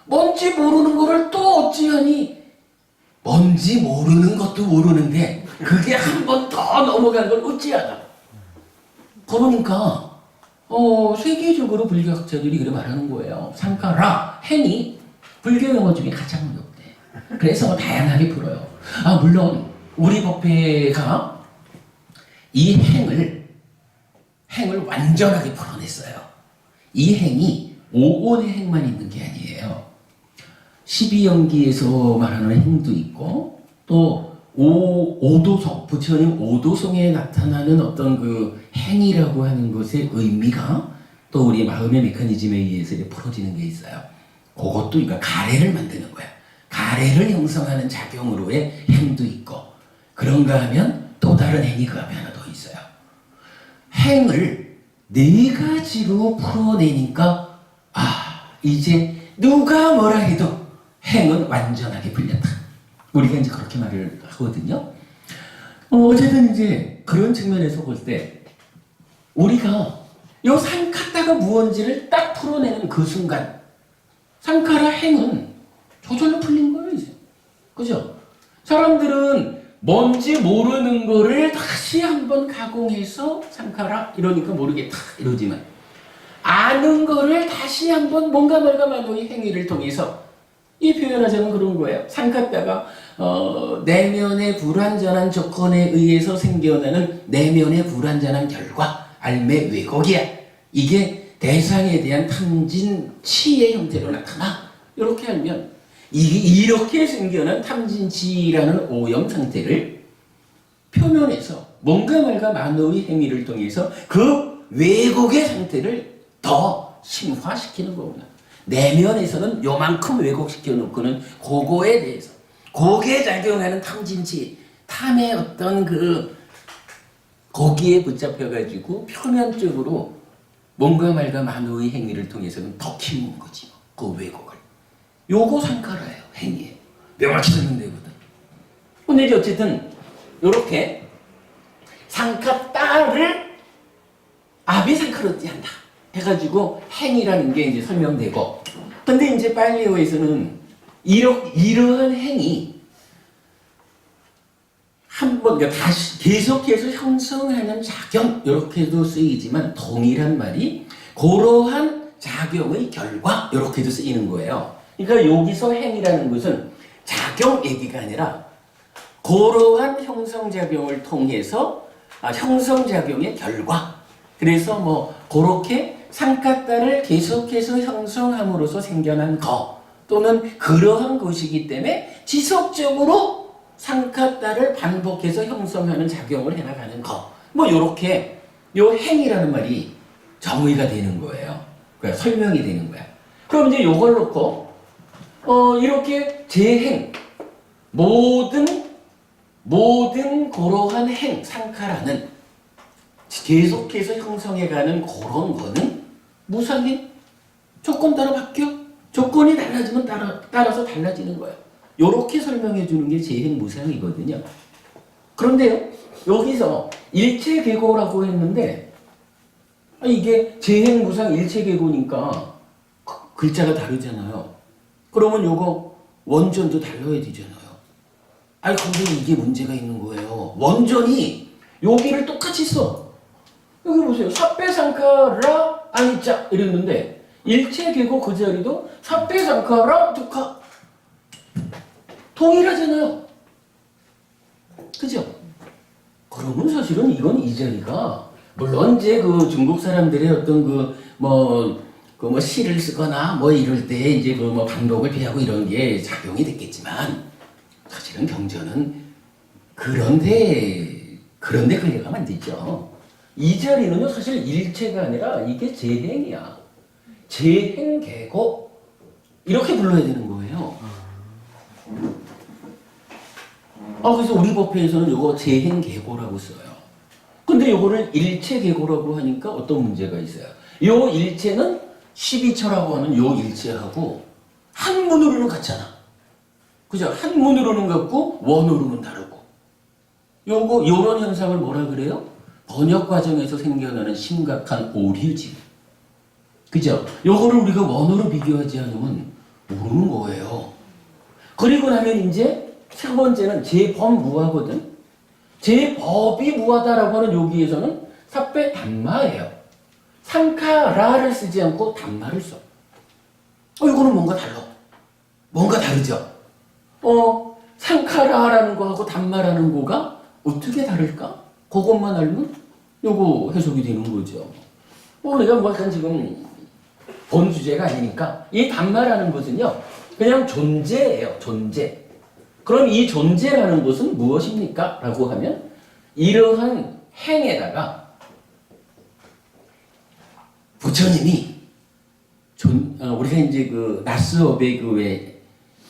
뭔지 모르는 거를 또 어찌하니 뭔지 모르는 것도 모르는데 그게 한 번 더 넘어간 걸 어찌하나. 그러니까 세계적으로 불교학자들이 그렇게 말하는 거예요. 상카라, 행이 불교 용어 중에 가장 어렵대. 그래서 다양하게 풀어요. 물론 우리 법회가 이 행을 완전하게 풀어냈어요. 이 행이 오온의 행만 있는 게 아니에요. 12연기에서 말하는 행도 있고 또 오도성, 부처님 오도성에 나타나는 어떤 그 행이라고 하는 것의 의미가 또 우리 마음의 메커니즘에 의해서 풀어지는 게 있어요. 그것도 이거 가래를 만드는 거야. 가래를 형성하는 작용으로의 행도 있고 그런가 하면 또 다른 행이 그 앞에 하나 더 있어요. 행을 네 가지로 풀어내니까 이제 누가 뭐라 해도 행은 완전하게 풀렸다. 우리가 이제 그렇게 말을 하거든요. 어쨌든 이제 그런 측면에서 볼 때 우리가 요 상카따가 무언지를 딱 풀어내는 그 순간 상카라 행은 저절로 풀린 거예요 이제. 그죠? 사람들은 뭔지 모르는 거를 다시 한번 가공해서 상카라 이러니까 모르겠다 이러지만 아는 거를 다시 한번 뭔가 말과 만호의 행위를 통해서 이 표현하자면 그런 거예요. 상카따가 내면의 불완전한 조건에 의해서 생겨나는 내면의 불완전한 결과, 알매 왜곡이야. 이게 대상에 대한 탐진치의 형태로 나타나. 이렇게 알면 이렇게 생겨난 탐진치라는 오염 상태를 표면에서 뭔가 말과 만호의 행위를 통해서 그 왜곡의 상태를 더 심화시키는 거구나. 내면에서는 요만큼 왜곡시켜 놓고는 그거에 대해서 거기에 작용하는 탐진치, 탐의 어떤 거기에 붙잡혀가지고 표면적으로 뭔가 말과 만호의 행위를 통해서는 더 키우는 거지. 그 왜곡을. 요거 상카라예요. 행위예요. 명확히 설명되거든. 근데 이제 어쨌든 요렇게 상카따를 아비상카로띠 한다 해가지고 행위라는 게 이제 설명되고, 근데 이제 팔리오에서는 이러한 행위 한번 다시 계속해서 형성하는 작용 이렇게도 쓰이지만 동일한 말이 그러한 작용의 결과 이렇게도 쓰이는 거예요. 그러니까 여기서 행위라는 것은 작용 얘기가 아니라 그러한 형성작용을 통해서 형성작용의 결과. 그래서 뭐 그렇게 상카따를 계속해서 형성함으로써 생겨난 거 또는 그러한 것이기 때문에 지속적으로 상카따를 반복해서 형성하는 작용을 해나가는 거. 뭐 요렇게 요 행위라는 말이 정의가 되는 거예요. 그러니까 설명이 되는 거야. 그럼 이제 요걸 놓고 이렇게 재행 모든 그러한 행 상카라는 계속해서 형성해가는 그런 거는 무상해. 조건 따라 바뀌어. 조건이 달라지면 따라서 달라지는 거야. 요렇게 설명해 주는 게 재행 무상이거든요. 그런데요, 여기서 일체계고라고 했는데 이게 재행 무상 일체계고니까 글자가 다르잖아요. 그러면 요거 원전도 달라야 되잖아요. 근데 이게 문제가 있는 거예요. 원전이 여기를 똑같이 써. 여기 보세요. 사페상카라 아니짜 이랬는데 일체계고 그 자리도 사페상카라 두카 동일하잖아요. 그죠? 그러면 사실은 이건 이 자리가 물론 이제 그 중국 사람들의 어떤 시를 쓰거나 뭐 이럴 때 이제 반복을 피하고 이런 게 작용이 됐겠지만 사실은 경전은 그런데 걸려가면 안 되죠. 이 자리는요 사실 일체가 아니라 이게 재행이야. 재행계고 이렇게 불러야 되는 거예요. 그래서 우리 법회에서는 이거 재행계고라고 써요. 근데 이거를 일체계고라고 하니까 어떤 문제가 있어요. 요 일체는 12처라고 하는 요 일체하고 한문으로는 같잖아. 그죠? 한문으로는 같고 원어로는 다르고. 요런 현상을 뭐라 그래요? 번역 과정에서 생겨나는 심각한 오류지. 그죠? 요거를 우리가 원어로 비교하지 않으면 모르는 거예요. 그리고 나면 이제 세 번째는 제법무하거든. 제법이 무하다라고 하는 여기에서는 삽배 단마예요. 상카라를 쓰지 않고 단마를 써. 이거는 뭔가 달라. 뭔가 다르죠? 상카라라는 거하고 단마라는 거가 어떻게 다를까? 그것만 알면 요거 해석이 되는 거죠. 우리가 약간 지금 본 주제가 아니니까 이 단마라는 것은요 그냥 존재예요. 존재. 그럼 이 존재라는 것은 무엇입니까? 라고 하면 이러한 행에다가 부처님이 우리가 이제 나스업의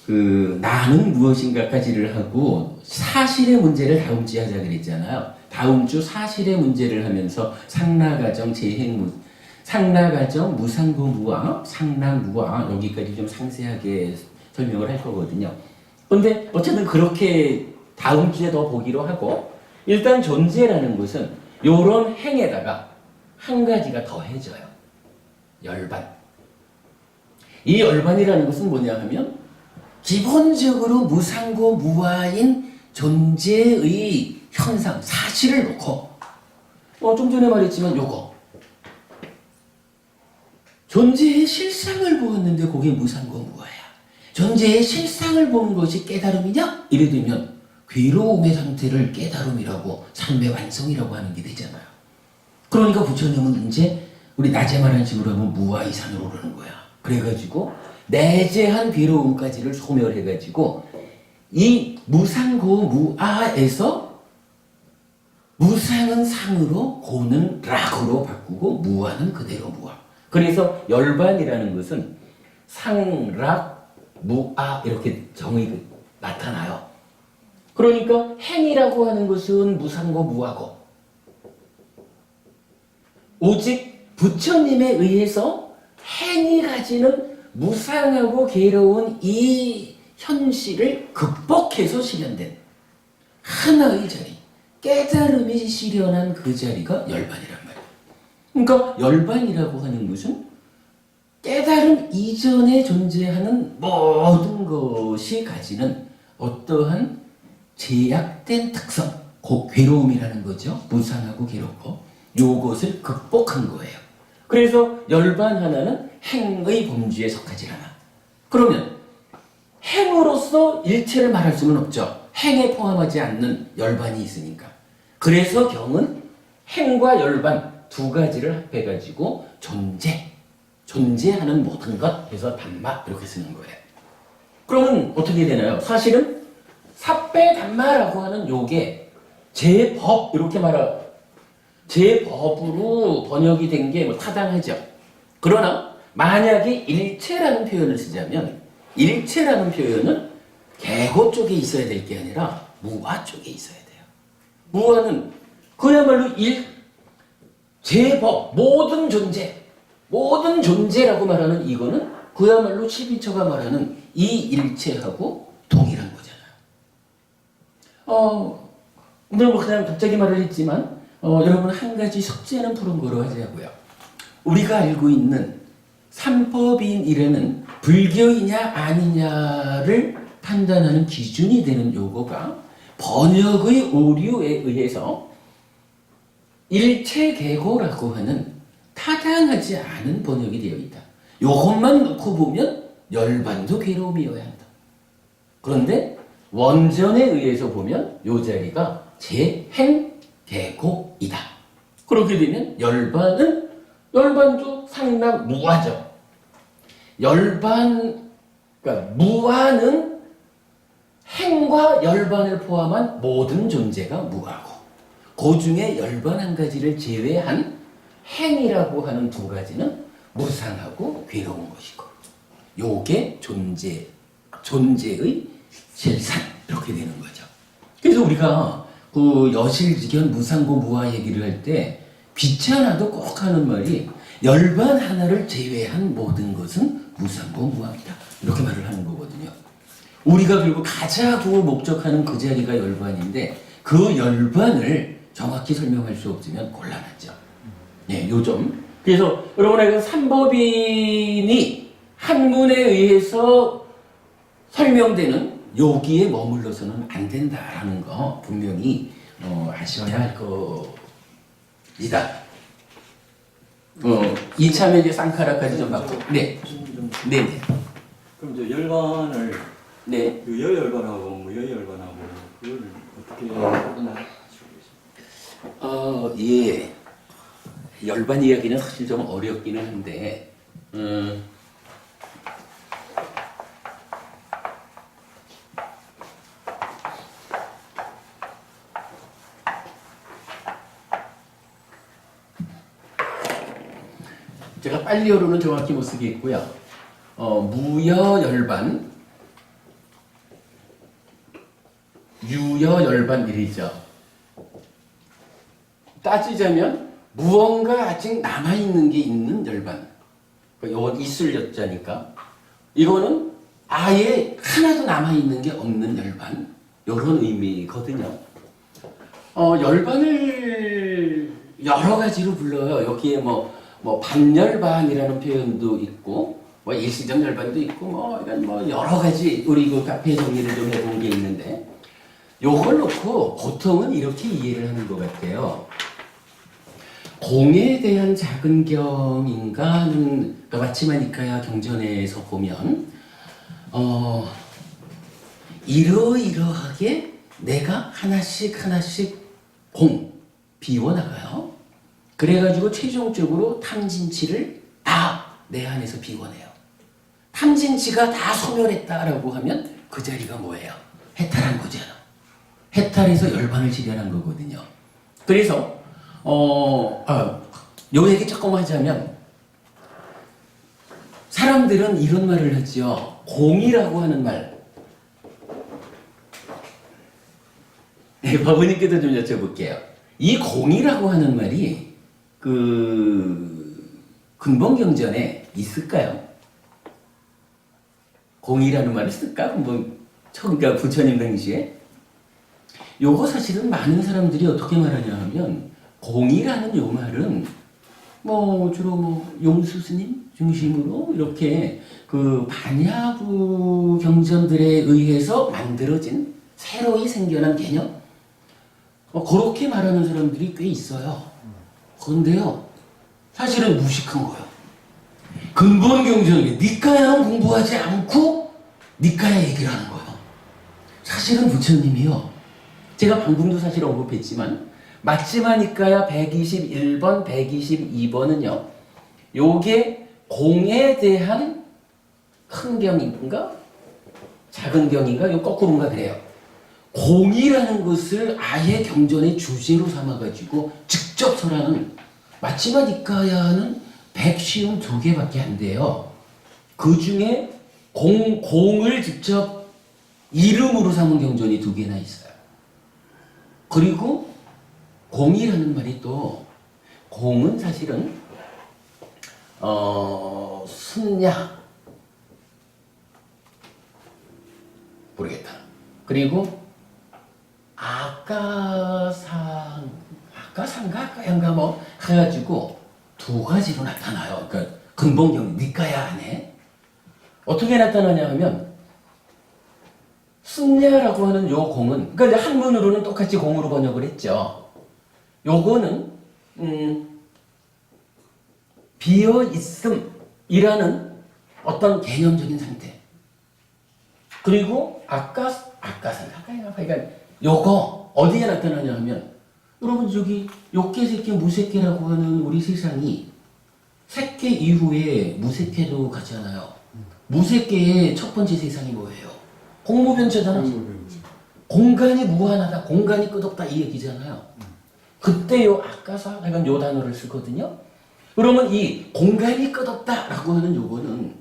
나는 무엇인가까지를 하고 사실의 문제를 다음 주에 하자 그랬잖아요. 다음 주 사실의 문제를 하면서 상라가정 상라가정 무상고무아 상랑무아 여기까지 좀 상세하게 설명을 할 거거든요. 근데 어쨌든 그렇게 다음 주에 더 보기로 하고 일단 존재라는 것은 요런 행에다가 한 가지가 더해져요. 열반. 이 열반이라는 것은 뭐냐 하면 기본적으로 무상고 무아인 존재의 현상, 사실을 놓고 좀 전에 말했지만 요거 존재의 실상을 보았는데 그게 무상고 무아야. 존재의 실상을 보는 것이 깨달음이냐? 이래 되면 괴로움의 상태를 깨달음이라고 삶의 완성이라고 하는 게 되잖아요. 그러니까 부처님은 이제 우리 낮에 말한 식으로 하면 무아이산으로 오르는 거야. 그래가지고 내재한 괴로움까지를 소멸해가지고 이 무상고 무아에서 무상은 상으로 고는 락으로 바꾸고 무아는 그대로 무아. 그래서 열반이라는 것은 상락 무아 이렇게 정의 나타나요. 그러니까 행이라고 하는 것은 무상고 무아고 오직 부처님에 의해서 행이 가지는 무상하고 괴로운 이 현실을 극복해서 실현된 하나의 자리, 깨달음이 실현한 그 자리가 열반이란 말이에요. 그러니까 열반이라고 하는 것은 깨달음 이전에 존재하는 모든 것이 가지는 어떠한 제약된 특성, 그 괴로움이라는 거죠. 무상하고 괴롭고 요것을 극복한 거예요. 그래서 열반 하나는 행의 범주에 속하지 않아. 그러면 행으로서 일체를 말할 수는 없죠. 행에 포함하지 않는 열반이 있으니까. 그래서 경은 행과 열반 두 가지를 합해가지고 존재하는 모든 것 해서 단마 이렇게 쓰는 거예요. 그러면 어떻게 되나요? 사실은 삽배단마라고 하는 요게 제법 이렇게 제법으로 번역이 된 게 뭐 타당하죠. 그러나 만약에 일체라는 표현을 쓰자면 일체라는 표현은 개고 쪽에 있어야 될 게 아니라 무아 쪽에 있어야 돼요. 무아는 그야말로 제법 모든 존재라고 말하는 이거는 그야말로 12처가 말하는 이 일체하고 동일한 거잖아요. 오늘 뭐 그냥 갑자기 말을 했지만 여러분 한 가지 숙제는 푸는 거로 하자고요. 우리가 알고 있는 삼법인이라는 불교이냐 아니냐를 판단하는 기준이 되는 요거가 번역의 오류에 의해서 일체계고라고 하는 타당하지 않은 번역이 되어 있다. 요것만 놓고 보면 열반도 괴로움이어야 한다. 그런데 원전에 의해서 보면 요 자리가 제행계고이다. 그렇게 되면 열반도 상락 무아죠. 그러니까 무아는 행과 열반을 포함한 모든 존재가 무아고 그 중에 열반 한 가지를 제외한 행이라고 하는 두 가지는 무상하고 괴로운 것이고 요게 존재의 실상 이렇게 되는 거죠. 그래서 우리가 그 여실직견 무상고 무아 얘기를 할 때 귀찮아도 꼭 하는 말이 열반 하나를 제외한 모든 것은 무상고 무아이다 이렇게 말을 하는 거거든요. 우리가 결국 가자고 목적하는 그 자리가 열반인데 그 열반을 정확히 설명할 수 없으면 곤란하죠. 네, 요점. 그래서 여러분의 삼법인이 한문에 의해서 설명되는 여기에 머물러서는 안 된다라는 거 분명히 아셔야 할 겁니다. 이참에 이제 쌍카라까지 좀 받고. 네. 네네. 그럼 이제 열반을 네. 그 여열반하고 무여열반하고 그걸 어떻게 하시고 계십니까? 예. 열반 이야기는 사실 좀 어렵기는 한데, 제가 빨리어로는 정확히 못 쓰겠고요. 무여열반, 유여열반 이리죠. 따지자면 무언가 아직 남아있는 게 있는 열반. 이건 있을 여자니까. 이거는 아예 하나도 남아있는 게 없는 열반. 이런 의미거든요. 열반을 여러 가지로 불러요. 여기에 뭐 반열반이라는 표현도 있고, 뭐 일시적 열반도 있고, 이런 여러 가지 우리 그 카페 정리를 좀 해본 게 있는데, 요걸 놓고 보통은 이렇게 이해를 하는 것 같아요. 공에 대한 작은 경인가 하는, 그러니까 마치마니카야 경전에서 보면 이러이러하게 내가 하나씩 비워나가요. 그래가지고 최종적으로 탐진치를 다 내 안에서 비워내요. 탐진치가 다 소멸했다라고 하면 그 자리가 뭐예요? 해탈한 거잖아. 해탈해서 열반을 지려는 거거든요. 그래서 요 얘기 조금 하자면 사람들은 이런 말을 하죠. 공이라고 하는 말. 네, 바보님께도 좀 여쭤볼게요. 이 공이라고 하는 말이 근본경전에 있을까요? 공이라는 말을 쓸까? 그러니까 부처님 당시에 요거 사실은 많은 사람들이 어떻게 말하냐 하면 공이라는 요 말은 주로 용수스님 중심으로 이렇게 반야부 경전들에 의해서 만들어진 새로이 생겨난 개념 그렇게 말하는 사람들이 꽤 있어요. 그런데요 사실은 무식한 거예요. 근본 경전에 니까야는 공부하지 않고 니까야 얘기를 하는 거예요. 사실은 부처님이요. 제가 방금도 사실 언급했지만 마지막 니까야 121번, 122번은요. 요게 공에 대한 큰 경인가? 작은 경인가? 요 거꾸로인가 그래요. 공이라는 것을 아예 경전의 주제로 삼아가지고 직접 설하는 마지막 니까야는 152개밖에 안 돼요. 그 중에 공을 직접 이름으로 삼은 경전이 2개나 있어요. 그리고 공이라는 말이 또 공은 사실은 순야 모르겠다. 그리고 아까상가 해가지고 2가지로 나타나요. 그러니까 근본경 니까야 안에 어떻게 나타나냐 하면 순야라고 하는 요 공은 그러니까 이제 한문으로는 똑같이 공으로 번역을 했죠. 요거는 비어 있음이라는 어떤 개념적인 상태. 그리고 그러니까 요거 어디에 나타나냐 하면 여러분 저기 욕계 색계 무색계라고 하는 우리 세상이 색계 이후에 무색계로 가잖아요. 무색계의 첫 번째 세상이 뭐예요? 공무변체잖아. 공간이 무한하다, 공간이 끝없다 이 얘기잖아요. 그때 요 약간 요 단어를 쓰거든요. 그러면 이 공간이 끝없다라고 하는 요거는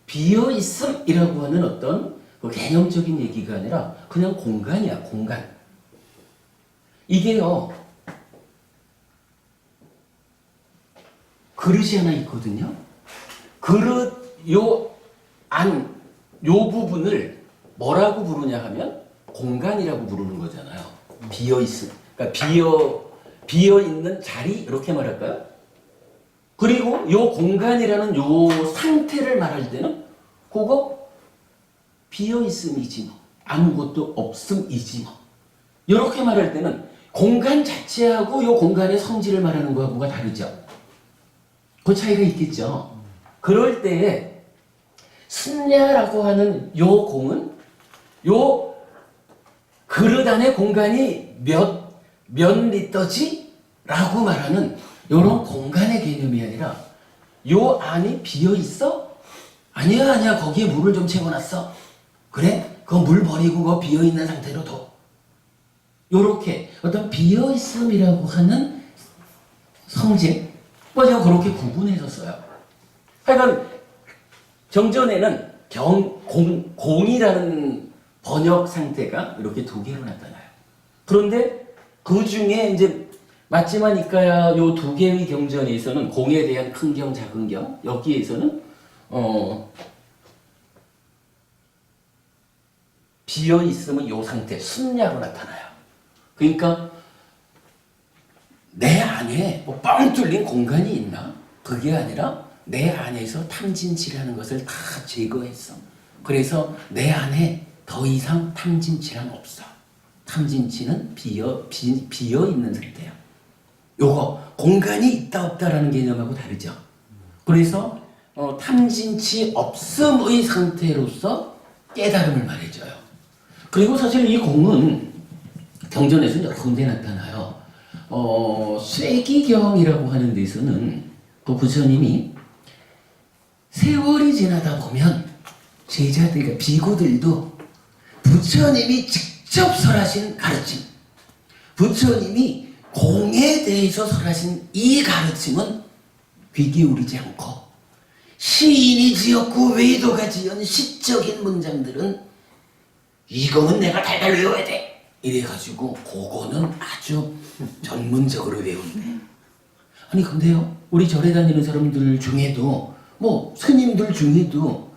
비어있음이라고 하는 어떤 그 개념적인 얘기가 아니라 그냥 공간이야, 공간. 이게요, 그릇이 하나 있거든요. 그릇 요 부분을 뭐라고 부르냐 하면 공간이라고 부르는 거잖아요. 비어있음. 그러니까 비어있는 자리 이렇게 말할까요? 그리고 요 공간이라는 요 상태를 말할 때는 그거 비어있음이지 뭐. 아무것도 없음이지 뭐. 이렇게 말할 때는 공간 자체하고 요 공간의 성질을 말하는 거하고가 다르죠. 그 차이가 있겠죠. 그럴 때에 순야라고 하는 요 공은 요 그릇 안의 공간이 몇 리터지? 라고 말하는 요런 공간의 개념이 아니라 요 안이 비어있어? 아니야 거기에 물을 좀 채워놨어. 그래? 그 물 버리고 그 비어있는 상태로 둬. 요렇게 어떤 비어있음이라고 하는 성질 제가 그렇게 구분해서 써요. 하여간 정전에는 공이라는 번역 상태가 이렇게 2개로 나타나요. 그런데 그 중에 이제 마지막 니까야 요 2개의 경전에서는 공에 대한 큰 경, 작은 경, 여기에서는 비어 있으면 요 상태, 순야로 나타나요. 그러니까 내 안에 뻥 뚫린 공간이 있나? 그게 아니라 내 안에서 탐진치라는 것을 다 제거했어. 그래서 내 안에 더 이상 탐진치란 없어. 탐진치는 비어 있는 상태야. 요거 공간이 있다 없다라는 개념하고 다르죠. 그래서 탐진치 없음의 상태로서 깨달음을 말해줘요. 그리고 사실 이 공은 경전에서 여러 군데 나타나요. 쇠기경이라고 하는 데서는 또 부처님이 세월이 지나다 보면 제자들, 그러니까 비구들도 부처님이 직접 설하신 가르침, 부처님이 공에 대해서 설하신 이 가르침은 귀 기울이지 않고 시인이 지었고 외도가 지은 시적인 문장들은 이거는 내가 달달 외워야 돼 이래가지고 그거는 아주 전문적으로 외운대. 아니 근데요, 우리 절에 다니는 사람들 중에도 뭐 스님들 중에도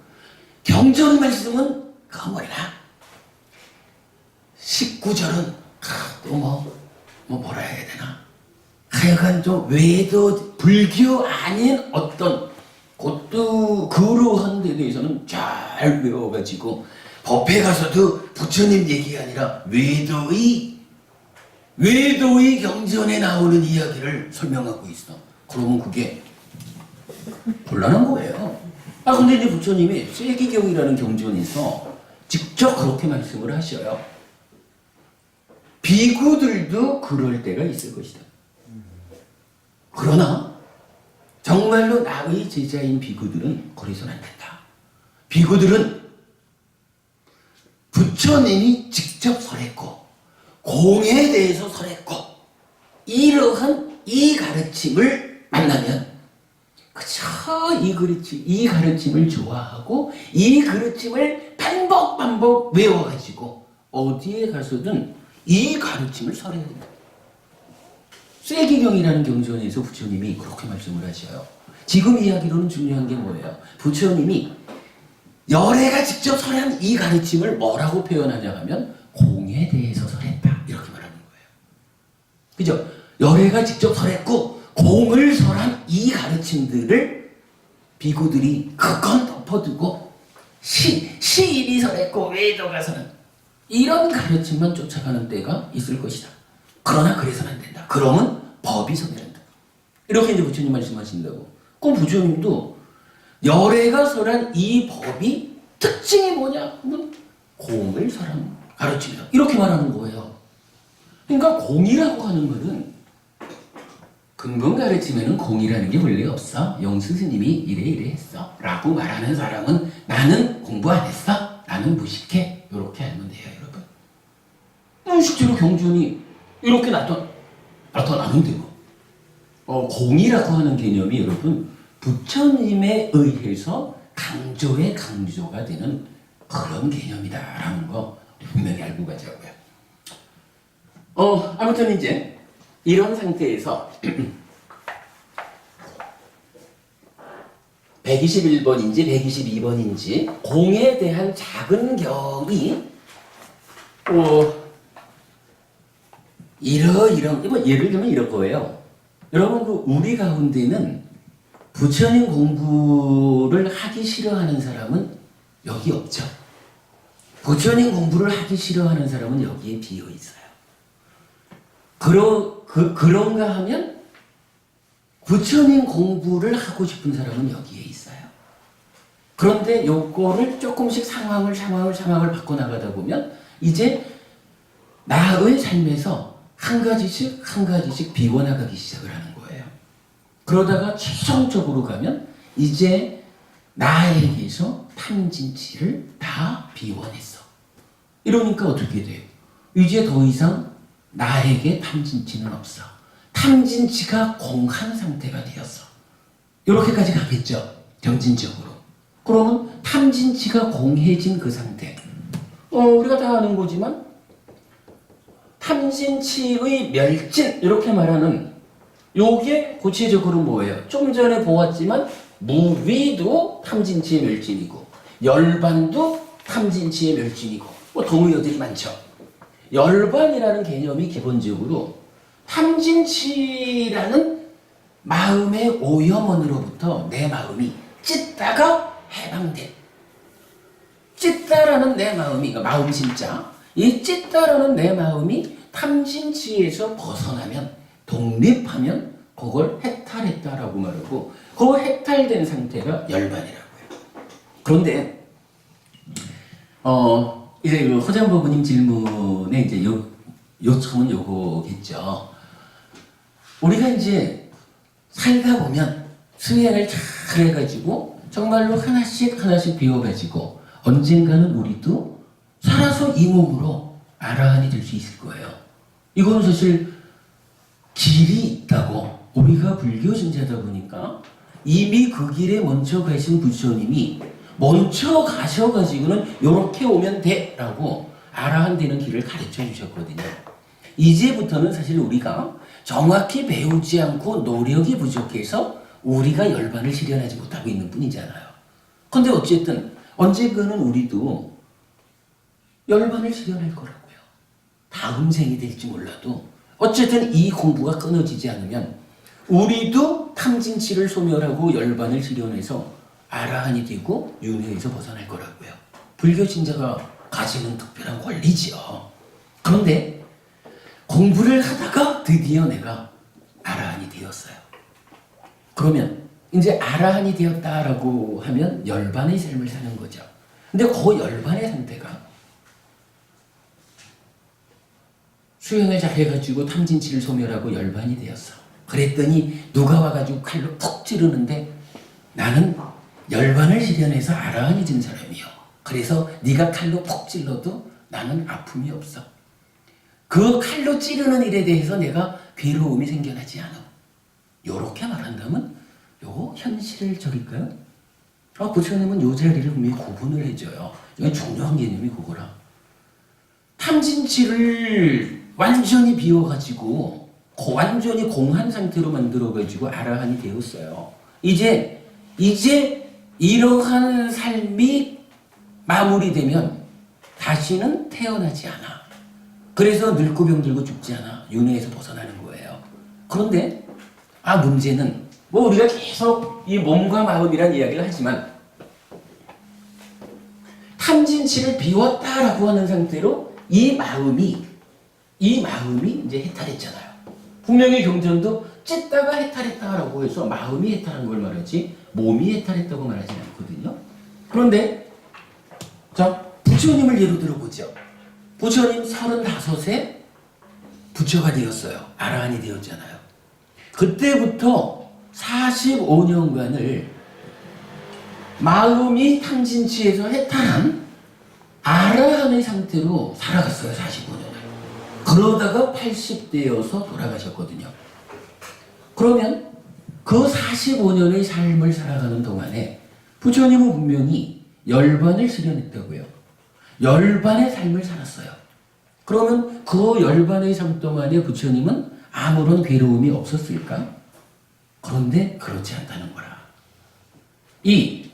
경전 말씀은 그거 몰라. 19절은 또 뭐라 해야 되나, 하여간 좀 외도 불교 아닌 어떤 그것도 그러한 데 대해서는 잘 외워가지고 법회 가서도 부처님 얘기가 아니라 외도의 경전에 나오는 이야기를 설명하고 있어. 그러면 그게 곤란한 거예요. 근데 이제 부처님이 쇠기경이라는 경전에서 직접 그렇게 말씀을 하셔요. 비구들도 그럴 때가 있을 것이다. 그러나 정말로 나의 제자인 비구들은 거리서는 안 된다. 비구들은 부처님이 직접 설했고 공에 대해서 설했고 이러한 이 가르침을 만나면 그저 이 가르침을 좋아하고 이 가르침을 반복 외워가지고 어디에 가서든 이 가르침을 설해야 된다. 쇠기경이라는 경전에서 부처님이 그렇게 말씀을 하셔요. 지금 이야기로는 중요한 게 뭐예요? 부처님이 열애가 직접 설한 이 가르침을 뭐라고 표현하냐 하면 공에 대해서 설했다 이렇게 말하는 거예요. 그죠? 열애가 직접 설했고 공을 설한 이 가르침들을 비구들이 그건 덮어두고 시인이 설했고 외도가 설한 이런 가르침만 쫓아가는 때가 있을 것이다. 그러나 그래서는 안 된다. 그러면 법이 소멸한다. 이렇게 이제 부처님 말씀하신다고. 그럼 부처님도 열애가 설한 이 법이 특징이 뭐냐 하면 공을 설한 가르침이다. 이렇게 말하는 거예요. 그러니까 공이라고 하는 것은 근본 가르침에는 공이라는 게 원래 없어. 영수 스님이 이래 했어 라고 말하는 사람은 나는 공부 안 했어. 나는 무식해. 이렇게 알면 돼요, 여러분. 실제로 경전이 이렇게 나타나는데요. 공이라고 하는 개념이 여러분 부처님에 의해서 강조가 되는 그런 개념이다라는 거 분명히 알고 가자고요. 아무튼 이제 이런 상태에서 121번인지 122번인지 공에 대한 작은 경이 이런 예를 들면 이럴 거예요. 여러분 우리 가운데는 부처님 공부를 하기 싫어하는 사람은 여기 없죠. 부처님 공부를 하기 싫어하는 사람은 여기에 비어 있어요. 그런가 하면 부처님 공부를 하고 싶은 사람은 여기에 있어요. 그런데 요거를 조금씩 상황을 바꿔나가다 보면 이제 나의 삶에서 한 가지씩 비워나가기 시작을 하는 거예요. 그러다가 최종적으로 가면 이제 나에게서 탐진치를 다 비워냈어. 이러니까 어떻게 돼요? 이제 더 이상 나에게 탐진치는 없어. 탐진치가 공한 상태가 되었어. 이렇게까지 가겠죠, 정진적으로. 그러면 탐진치가 공해진 그 상태. 우리가 다 아는 거지만 탐진치의 멸진 이렇게 말하는 요게 구체적으로 뭐예요? 좀 전에 보았지만 무위도 탐진치의 멸진이고 열반도 탐진치의 멸진이고 뭐 동의어들이 많죠. 열반이라는 개념이 기본적으로 탐진치라는 마음의 오염원으로부터 내 마음이 찢다가 해방된, 찢다라는 내 마음이, 그러니까 마음 진짜 이 찢다라는 내 마음이 탐진치에서 벗어나면, 독립하면 그걸 해탈했다라고 말하고, 그 해탈된 상태가 열반이라고 해요. 그런데 이제 그 호장버부님 질문에 이제 요청은 요거겠죠. 우리가 이제 살다 보면 수행을 잘 해가지고 정말로 하나씩 하나씩 배워가지고 언젠가는 우리도 살아서 이 몸으로 아라한이 될 수 있을 거예요. 이건 사실 길이 있다고 우리가 불교 신자다 보니까 이미 그 길에 먼저 가신 부처님이 먼저 가셔가지고는 요렇게 오면 돼 라고 아라한 되는 길을 가르쳐 주셨거든요. 이제부터는 사실 우리가 정확히 배우지 않고 노력이 부족해서 우리가 열반을 실현하지 못하고 있는 뿐이잖아요. 근데 어쨌든 언젠가는 우리도 열반을 실현할 거라고요. 다음 생이 될지 몰라도 어쨌든 이 공부가 끊어지지 않으면 우리도 탐진치를 소멸하고 열반을 실현해서 아라한이 되고 윤회에서 벗어날 거라고요. 불교 신자가 가지는 특별한 권리지요. 그런데 공부를 하다가 드디어 내가 아라한이 되었어요. 그러면 이제 아라한이 되었다라고 하면 열반의 삶을 사는 거죠. 근데 그 열반의 상태가 수행을 잘 해가지고 탐진치를 소멸하고 열반이 되었어. 그랬더니 누가 와가지고 칼로 푹 찌르는데 나는 열반을 실현해서 아라한이 된 사람이요. 그래서 네가 칼로 푹 찔러도 나는 아픔이 없어. 그 칼로 찌르는 일에 대해서 내가 괴로움이 생겨나지 않아. 요렇게 말한다면 요거 현실을 적일까요? 부처님은 요 자리를 분명히 구분을 해줘요. 이건 중요한 개념이 그거라. 탐진치를 완전히 비워가지고 완전히 공한 상태로 만들어가지고 아라한이 되었어요. 이제 이러한 삶이 마무리되면 다시는 태어나지 않아. 그래서 늙고 병들고 죽지 않아. 윤회에서 벗어나는 거예요. 그런데 문제는 우리가 계속 이 몸과 마음이란 이야기를 하지만 탐진치를 비웠다라고 하는 상태로 이 마음이 이제 해탈했잖아요. 분명히 경전도 찢다가 해탈했다라고 해서 마음이 해탈한 걸 말하지 몸이 해탈했다고 말하지 않거든요. 그런데 자, 부처님을 예로 들어보죠. 부처님 35세 부처가 되었어요. 아라한이 되었잖아요. 그때부터 45년간을 마음이 탐진치에서 해탈한 아라한의 상태로 살아갔어요. 45년을. 그러다가 80대여서 돌아가셨거든요. 그러면 그 45년의 삶을 살아가는 동안에 부처님은 분명히 열반을 실현했다고요. 열반의 삶을 살았어요. 그러면 그 열반의 삶 동안에 부처님은 아무런 괴로움이 없었을까? 그런데 그렇지 않다는 거라. 이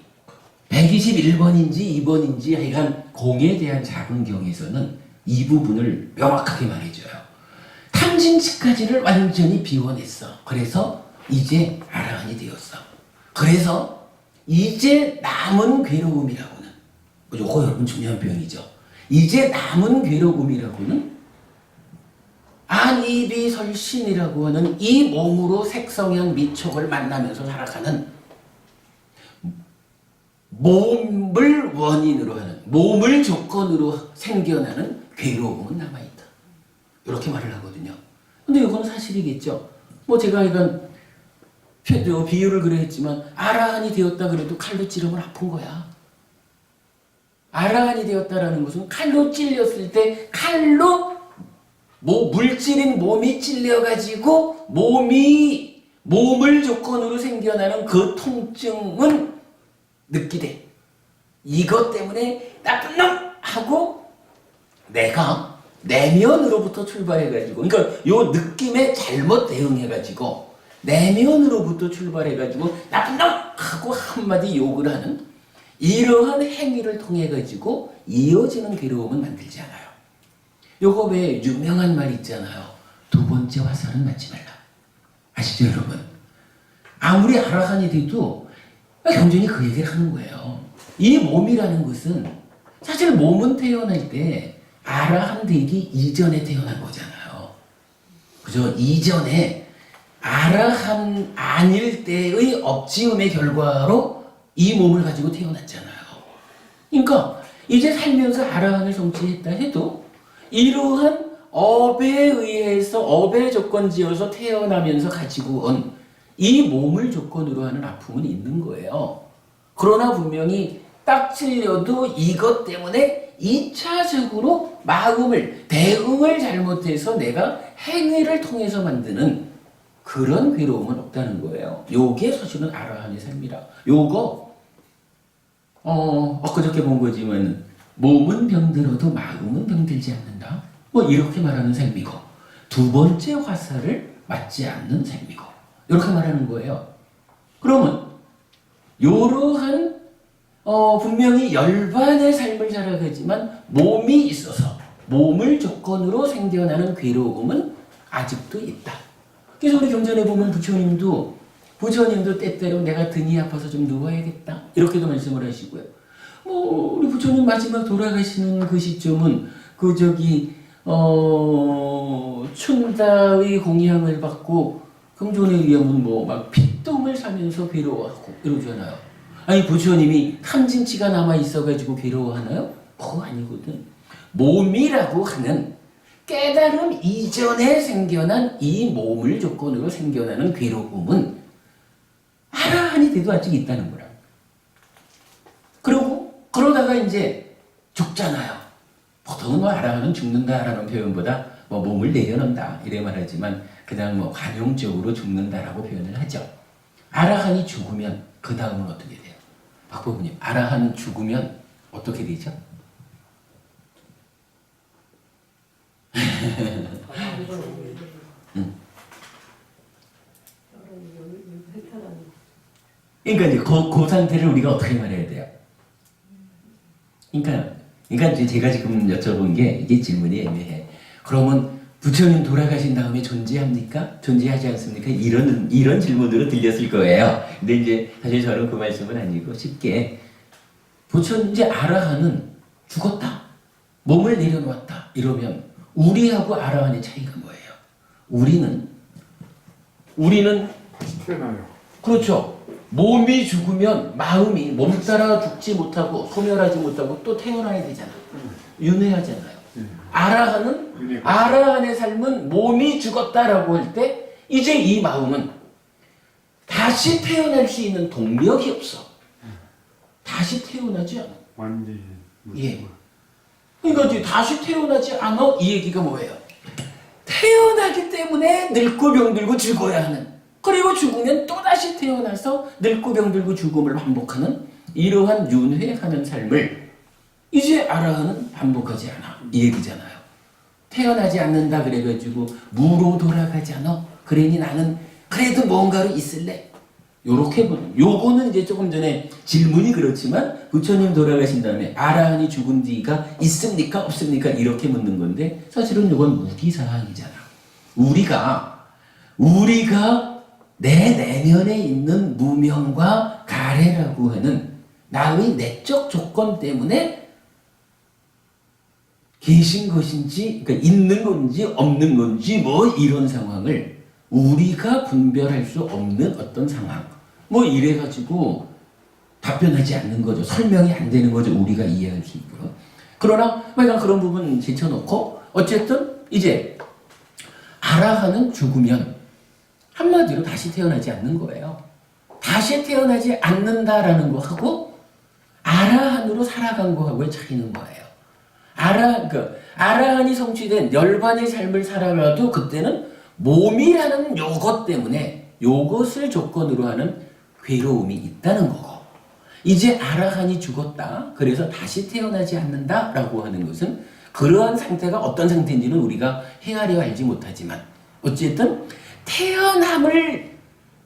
121번인지 2번인지 하여간 공에 대한 작은 경에서는 이 부분을 명확하게 말해줘요. 탐진치까지를 완전히 비워냈어. 그래서 이제 아라한이 되었어. 그래서 이제 남은 괴로움이라고는, 요거 여러분 중요한 표현이죠. 이제 남은 괴로움이라고는 안이비설신이라고 하는 이 몸으로 색성향 미촉을 만나면서 살아가는 몸을 원인으로 하는, 몸을 조건으로 생겨나는 괴로움은 남아있다. 이렇게 말을 하거든요. 근데 이건 사실이겠죠. 제가 이건 비유를 그래 했지만 아라한이 되었다 그래도 칼로 찌르면 아픈 거야. 아라한이 되었다라는 것은 칼로 찔렸을 때 칼로 물질인 몸이 찔려가지고 몸을 조건으로 생겨나는 그 통증은 느끼되 이것 때문에 나쁜 놈! 하고 내가 내면으로부터 출발해가지고, 그러니까 요 느낌에 잘못 대응해가지고 내면으로부터 출발해가지고 나쁜 놈! 하고 한마디 욕을 하는 이러한 행위를 통해가지고 이어지는 괴로움은 만들지 않아요. 요거 왜 유명한 말 있잖아요. 두 번째 화살은 맞지 말라. 아시죠 여러분? 아무리 아라한이 돼도 경전이 그 얘기를 하는 거예요. 이 몸이라는 것은 사실 몸은 태어날 때 아라한 되기 이전에 태어난 거잖아요. 그죠? 이전에 아라한 아닐 때의 업지음의 결과로 이 몸을 가지고 태어났잖아요. 그러니까 이제 살면서 아라한을 성취했다 해도 이러한 업에 의해서 업의 조건 지어서 태어나면서 가지고 온 이 몸을 조건으로 하는 아픔은 있는 거예요. 그러나 분명히 딱 찔려도 이것 때문에 2차적으로 마음을, 대응을 잘못해서 내가 행위를 통해서 만드는 그런 괴로움은 없다는 거예요. 요게 사실은 아라한의 삶이라. 요거 엊그저께 본 거지만 몸은 병들어도 마음은 병들지 않는다. 뭐 이렇게 말하는 삶이고 두 번째 화살을 맞지 않는 삶이고 이렇게 말하는 거예요. 그러면 이러한 분명히 열반의 삶을 살아가지만 몸이 있어서 몸을 조건으로 생겨나는 괴로움은 아직도 있다. 그래서 우리 경전에 보면 부처님도 때때로 내가 등이 아파서 좀 누워야겠다 이렇게도 말씀을 하시고요. 뭐 우리 부처님 마지막 돌아가시는 그 시점은 춘다의 공양을 받고 경전에 의하면 뭐 막 핏똥을 사면서 괴로워하고 이러잖아요. 아니 부처님이 탐진치가 남아 있어가지고 괴로워하나요? 그거 아니거든. 몸이라고 하는 깨달음 이전에 생겨난 이 몸을 조건으로 생겨나는 괴로움은 아라한이 돼도 아직 있다는 거라. 그러다가 이제 죽잖아요. 보통은 뭐 아라한은 죽는다라는 표현보다 뭐 몸을 내려놓는다 이래 말하지만 그냥 뭐 관용적으로 죽는다라고 표현을 하죠. 아라한이 죽으면 그 다음은 어떻게 돼요? 박보부님, 아라한 죽으면 어떻게 되죠? 그러니까 이제 그 상태를 우리가 어떻게 말해야 돼요? 그러니까 이제 제가 지금 여쭤본 게 이게 질문이 애매해. 그러면 부처님 돌아가신 다음에 존재합니까? 존재하지 않습니까? 이런 질문으로 들렸을 거예요. 근데 이제 사실 저는 그 말씀은 아니고 쉽게 부처님 이제 아라한은 죽었다. 몸을 내려놓았다. 이러면 우리하고 아라한의 차이가 뭐예요? 우리는 태어나요. 그렇죠. 몸이 죽으면 마음이 몸 따라 죽지 못하고 소멸하지 못하고 또 태어나야 되잖아. 윤회하잖아요. 아라한의 삶은 몸이 죽었다라고 할 때 이제 이 마음은 다시 태어날 수 있는 동력이 없어. 다시 태어나지 않아. 완전히. 예. 그러니까 이제 다시 태어나지 않아 이 얘기가 뭐예요? 태어나기 때문에 늙고 병들고 죽어야 하는. 그리고 죽으면 또다시 태어나서 늙고 병들고 죽음을 반복하는 이러한 윤회하는 삶을 이제 아라한은 반복하지 않아. 이 얘기잖아요. 태어나지 않는다 그래가지고 무로 돌아가지 않아. 그러니 나는 그래도 뭔가로 있을래. 요렇게 보는. 요거는 이제 조금 전에 질문이 그렇지만 부처님 돌아가신 다음에 아라한이 죽은 뒤가 있습니까? 없습니까? 이렇게 묻는 건데 사실은 요건 무기사항이잖아. 우리가 내 내면에 있는 무명과 가래라고 하는 나의 내적 조건 때문에 계신 것인지, 그러니까 있는 건지 없는 건지 뭐 이런 상황을 우리가 분별할 수 없는 어떤 상황. 뭐 이래가지고 답변하지 않는 거죠. 설명이 안 되는 거죠. 우리가 이해할 수 있고요. 그러나 그냥 그런 부분 제쳐놓고 어쨌든 이제 아라한은 죽으면 한마디로 다시 태어나지 않는 거예요. 다시 태어나지 않는다라는 거하고 아라한으로 살아간 거하고의 차이는 뭐예요? 아라한이 성취된 열반의 삶을 살아가도 그때는 몸이라는 요것 때문에 요것을 조건으로 하는 괴로움이 있다는 거고 이제 아라한이 죽었다. 그래서 다시 태어나지 않는다라고 하는 것은 그러한 상태가 어떤 상태인지는 우리가 헤아려 알지 못하지만 어쨌든 태어남을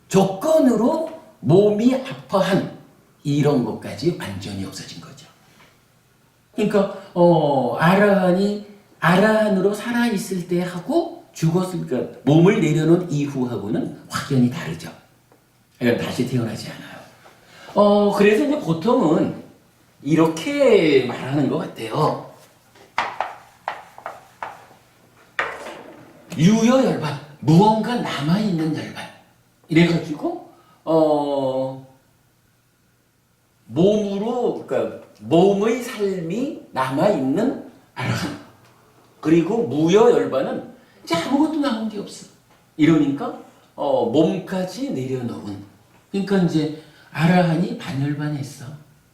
조건으로 몸이 아파한 이런 것까지 완전히 없어진 거죠. 그러니까 아라한이 아라한으로 살아있을 때 하고 죽었을 때 몸을 내려놓은 이후하고는 확연히 다르죠. 그러니까 다시 태어나지 않아요. 그래서 이제 보통은 이렇게 말하는 것 같아요. 유여열반, 무언가 남아있는 열반. 이래가지고, 몸으로, 그러니까 몸의 삶이 남아있는 아라한. 그리고 무여열반은 이제 아무것도 남은 게 없어. 이러니까 몸까지 내려놓은. 그러니까 이제 아라한이 반열반했어.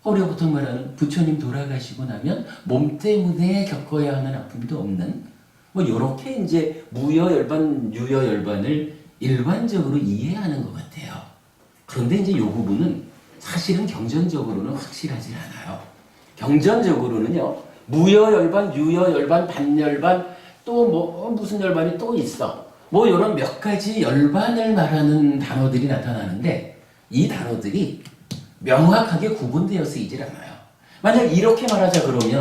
어려부터 말하는 부처님 돌아가시고 나면 몸 때문에 겪어야 하는 아픔도 없는 뭐 요렇게 이제 무여열반, 유여열반을 일반적으로 이해하는 것 같아요. 그런데 이제 요 부분은 사실은 경전적으로는 확실하지 않아요. 경전적으로는요, 무여열반, 유여열반, 반열반, 또 뭐 무슨 열반이 또 있어. 뭐 이런 몇 가지 열반을 말하는 단어들이 나타나는데 이 단어들이 명확하게 구분되어 쓰이질 않아요. 만약 이렇게 말하자 그러면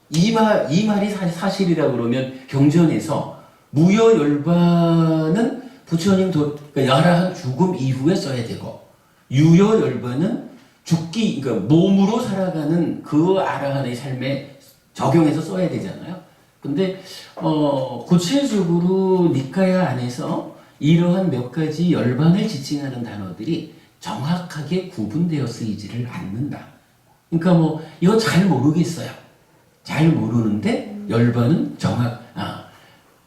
이 말이 사실이라 그러면 경전에서 무여열반은 부처님 그러니까 아라한 죽음 이후에 써야 되고 유여열반은 죽기 그러니까 몸으로 살아가는 그 아라한의 삶에 적용해서 써야 되잖아요. 근데 구체적으로 니카야 안에서 이러한 몇 가지 열반을 지칭하는 단어들이 정확하게 구분되어 쓰이지를 않는다. 그러니까 뭐 이거 잘 모르겠어요. 잘 모르는데 열반은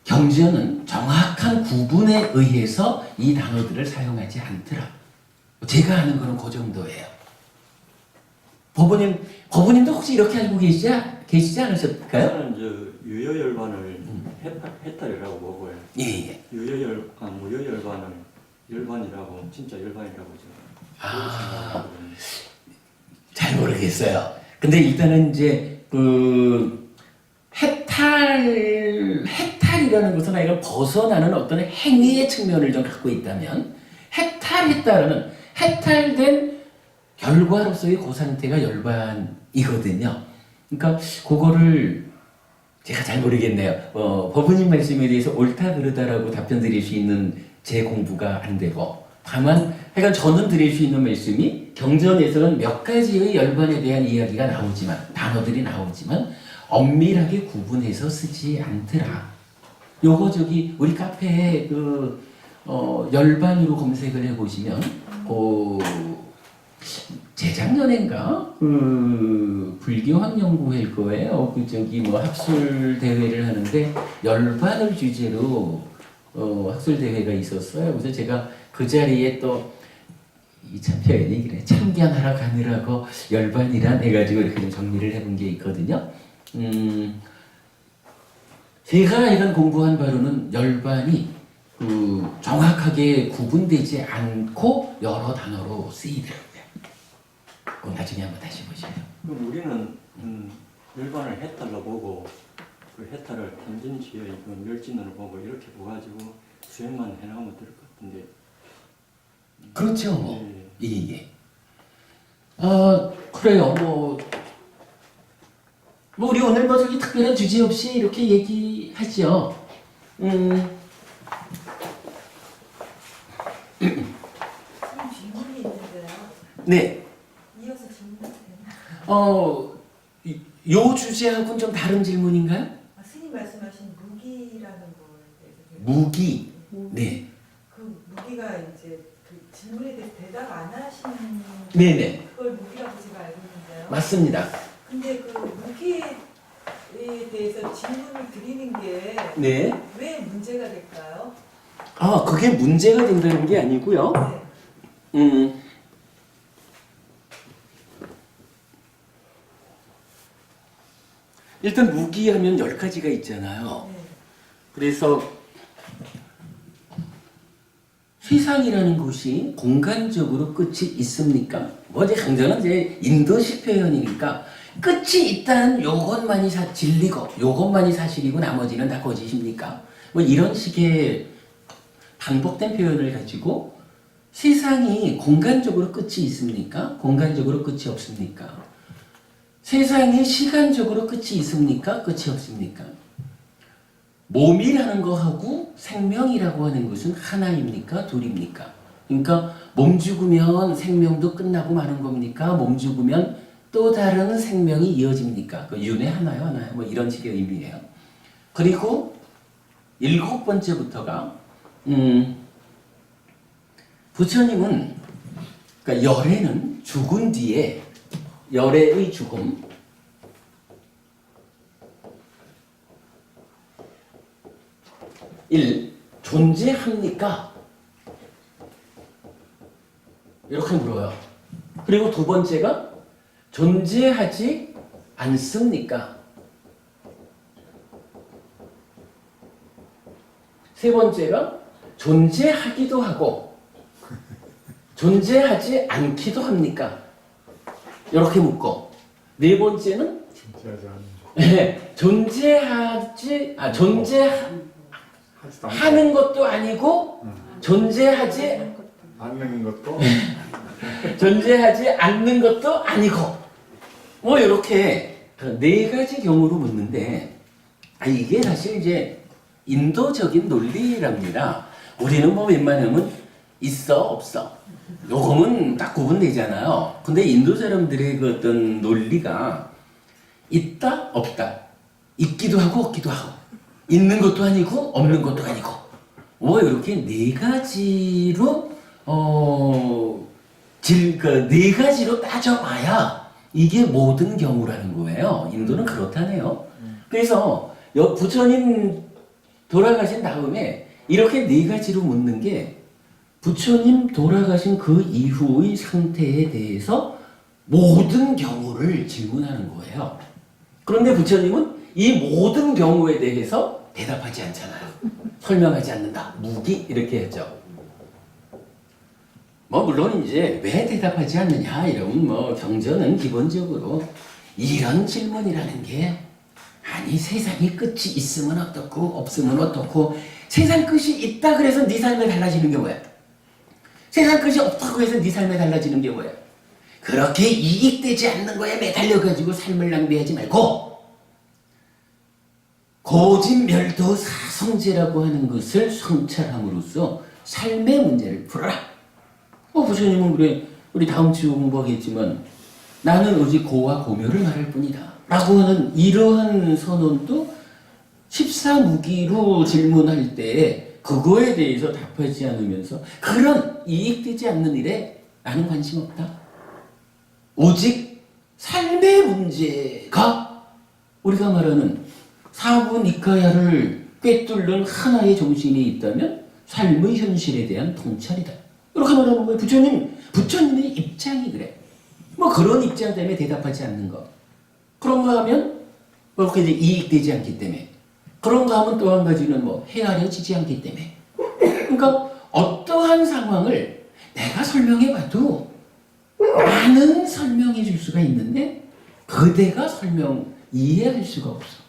경전은 정확한 구분에 의해서 이 단어들을 사용하지 않더라. 제가 아는 거는 그 정도예요. 법부님도 혹시 이렇게 알고 계시지 않으셨을까요? 저는 저 유여열반을 해탈이라고 보고요. 예. 무여열반을 열반이라고 진짜 열반이라고 저는 잘 모르겠어요. 근데 일단은 이제 해탈이라는 것은 아이가 벗어나는 어떤 행위의 측면을 좀 갖고 있다면 해탈했다라는 해탈된 결과로서의 그 상태가 열반이거든요. 그러니까 그거를 제가 잘 모르겠네요. 법부님 말씀에 대해서 옳다 그르다라고 답변 드릴 수 있는 제 공부가 안 되고 다만 하여간 저는 드릴 수 있는 말씀이 경전에서는 몇 가지의 열반에 대한 이야기가 나오지만 단어들이 나오지만 엄밀하게 구분해서 쓰지 않더라. 요거 우리 카페에 열반으로 검색을 해보시면 재작년인가 불교학연구회일 거예요. 학술 대회를 하는데 열반을 주제로 학술 대회가 있었어요. 그래서 제가 그 자리에 또 이참 표현이 그래 참견하러 가느라고 열반이란 해가지고 이렇게 좀 정리를 해본 게 있거든요. 제가 이런 공부한 바로는 열반이 정확하게 구분되지 않고 여러 단어로 쓰이더라고요. 그건 나중에 한번 다시 보시면. 그럼 우리는 열반을 해탈로 보고 그 해탈을 탐진지의 멸진으로 보고 이렇게 보가지고 수행만 해나가면 될 것 같은데. 그렇죠. 예. 예. 그래요. 우리 오늘 특별한 주제 없이 이렇게 얘기하죠. 질문이 있는데요. 네. 이어서 질문해도 되나요? 요 주제하고는 좀 다른 질문인가요? 스님 말씀하신 무기라는 거에 대해서 무기. 네. 그 무기가 이제 그 질문에 대해서 대답 안 하시는 네네. 그걸 무기라고 제가 알고 있는데요. 맞습니다. 근데 그 무기에 대해서 질문을 드리는 게 네. 왜 문제가 될까요? 그게 문제가 된다는 게 아니고요. 네. 일단 무기하면 10가지가 있잖아요. 네. 그래서 세상이라는 것이 공간적으로 끝이 있습니까? 이제 강조는 이제 인도식 표현이니까 끝이 있다는 요것만이 진리고 요것만이 사실이고 나머지는 다 거짓입니까? 이런 식의 반복된 표현을 가지고 세상이 공간적으로 끝이 있습니까? 공간적으로 끝이 없습니까? 세상이 시간적으로 끝이 있습니까? 끝이 없습니까? 몸이라는 거하고 생명이라고 하는 것은 하나입니까? 둘입니까? 그러니까 몸 죽으면 생명도 끝나고 마는 겁니까? 몸 죽으면 또 다른 생명이 이어집니까? 윤회 하나요? 이런 식의 의미예요. 그리고 7번째부터가 부처님은 그러니까 열애는 죽은 뒤에 열애의 죽음. 일, 존재합니까? 이렇게 물어요. 그리고 두 번째가 존재하지 않습니까? 세 번째가 존재하기도 하고 존재하지 않기도 합니까? 이렇게 묻고, 네 번째는 존재하지 않는 존재하는 것도 아니고 존재하지 않는 것도 존재하지 않는 것도 아니고, 뭐 이렇게 네 가지 경우로 묻는데, 이게 사실 이제 인도적인 논리랍니다. 우리는 뭐 웬만하면 있어 없어 요거는 딱 구분되잖아요. 근데 인도 사람들의 그 어떤 논리가 있다 없다, 있기도 하고 없기도 하고, 있는 것도 아니고 없는 것도 아니고, 뭐 이렇게 네 가지로 네 가지로 따져봐야 이게 모든 경우라는 거예요. 인도는 그렇다네요. 그래서 부처님 돌아가신 다음에 이렇게 네 가지로 묻는 게, 부처님 돌아가신 그 이후의 상태에 대해서 모든 경우를 질문하는 거예요. 그런데 부처님은 이 모든 경우에 대해서 대답하지 않잖아요. 설명하지 않는다. 무기 이렇게 했죠. 뭐 물론 이제 왜 대답하지 않느냐 이러면 뭐 경전은 기본적으로 이런 질문이라는 게, 아니 세상에 끝이 있으면 어떻고 없으면 어떻고, 세상 끝이 있다 그래서 네 삶에 달라지는 게 뭐야? 세상 끝이 없다고 해서 네 삶에 달라지는 게 뭐야? 그렇게 이익되지 않는 거에 매달려가지고 삶을 낭비하지 말고 고진멸도사성제라고 하는 것을 성찰함으로써 삶의 문제를 풀어라. 부처님은 그래, 우리 다음 주 공부하겠지만 나는 오직 고와 고묘를 말할 뿐이다 라고 하는 이러한 선언도 14무기로 질문할 때 그거에 대해서 답하지 않으면서, 그런 이익되지 않는 일에 나는 관심 없다. 오직 삶의 문제가 우리가 말하는 사부니카야를 꿰뚫는 하나의 정신이 있다면 삶의 현실에 대한 통찰이다. 이렇게 말하는 거예요. 부처님의 입장이 그래. 뭐 그런 입장 때문에 대답하지 않는 거. 그런가 하면 뭐 그렇게 이익되지 않기 때문에. 그런가 하면 또 한 가지는 뭐 헤아려지지 않기 때문에. 그러니까 어떠한 상황을 내가 설명해봐도 나는 설명해 줄 수가 있는데 그대가 이해할 수가 없어.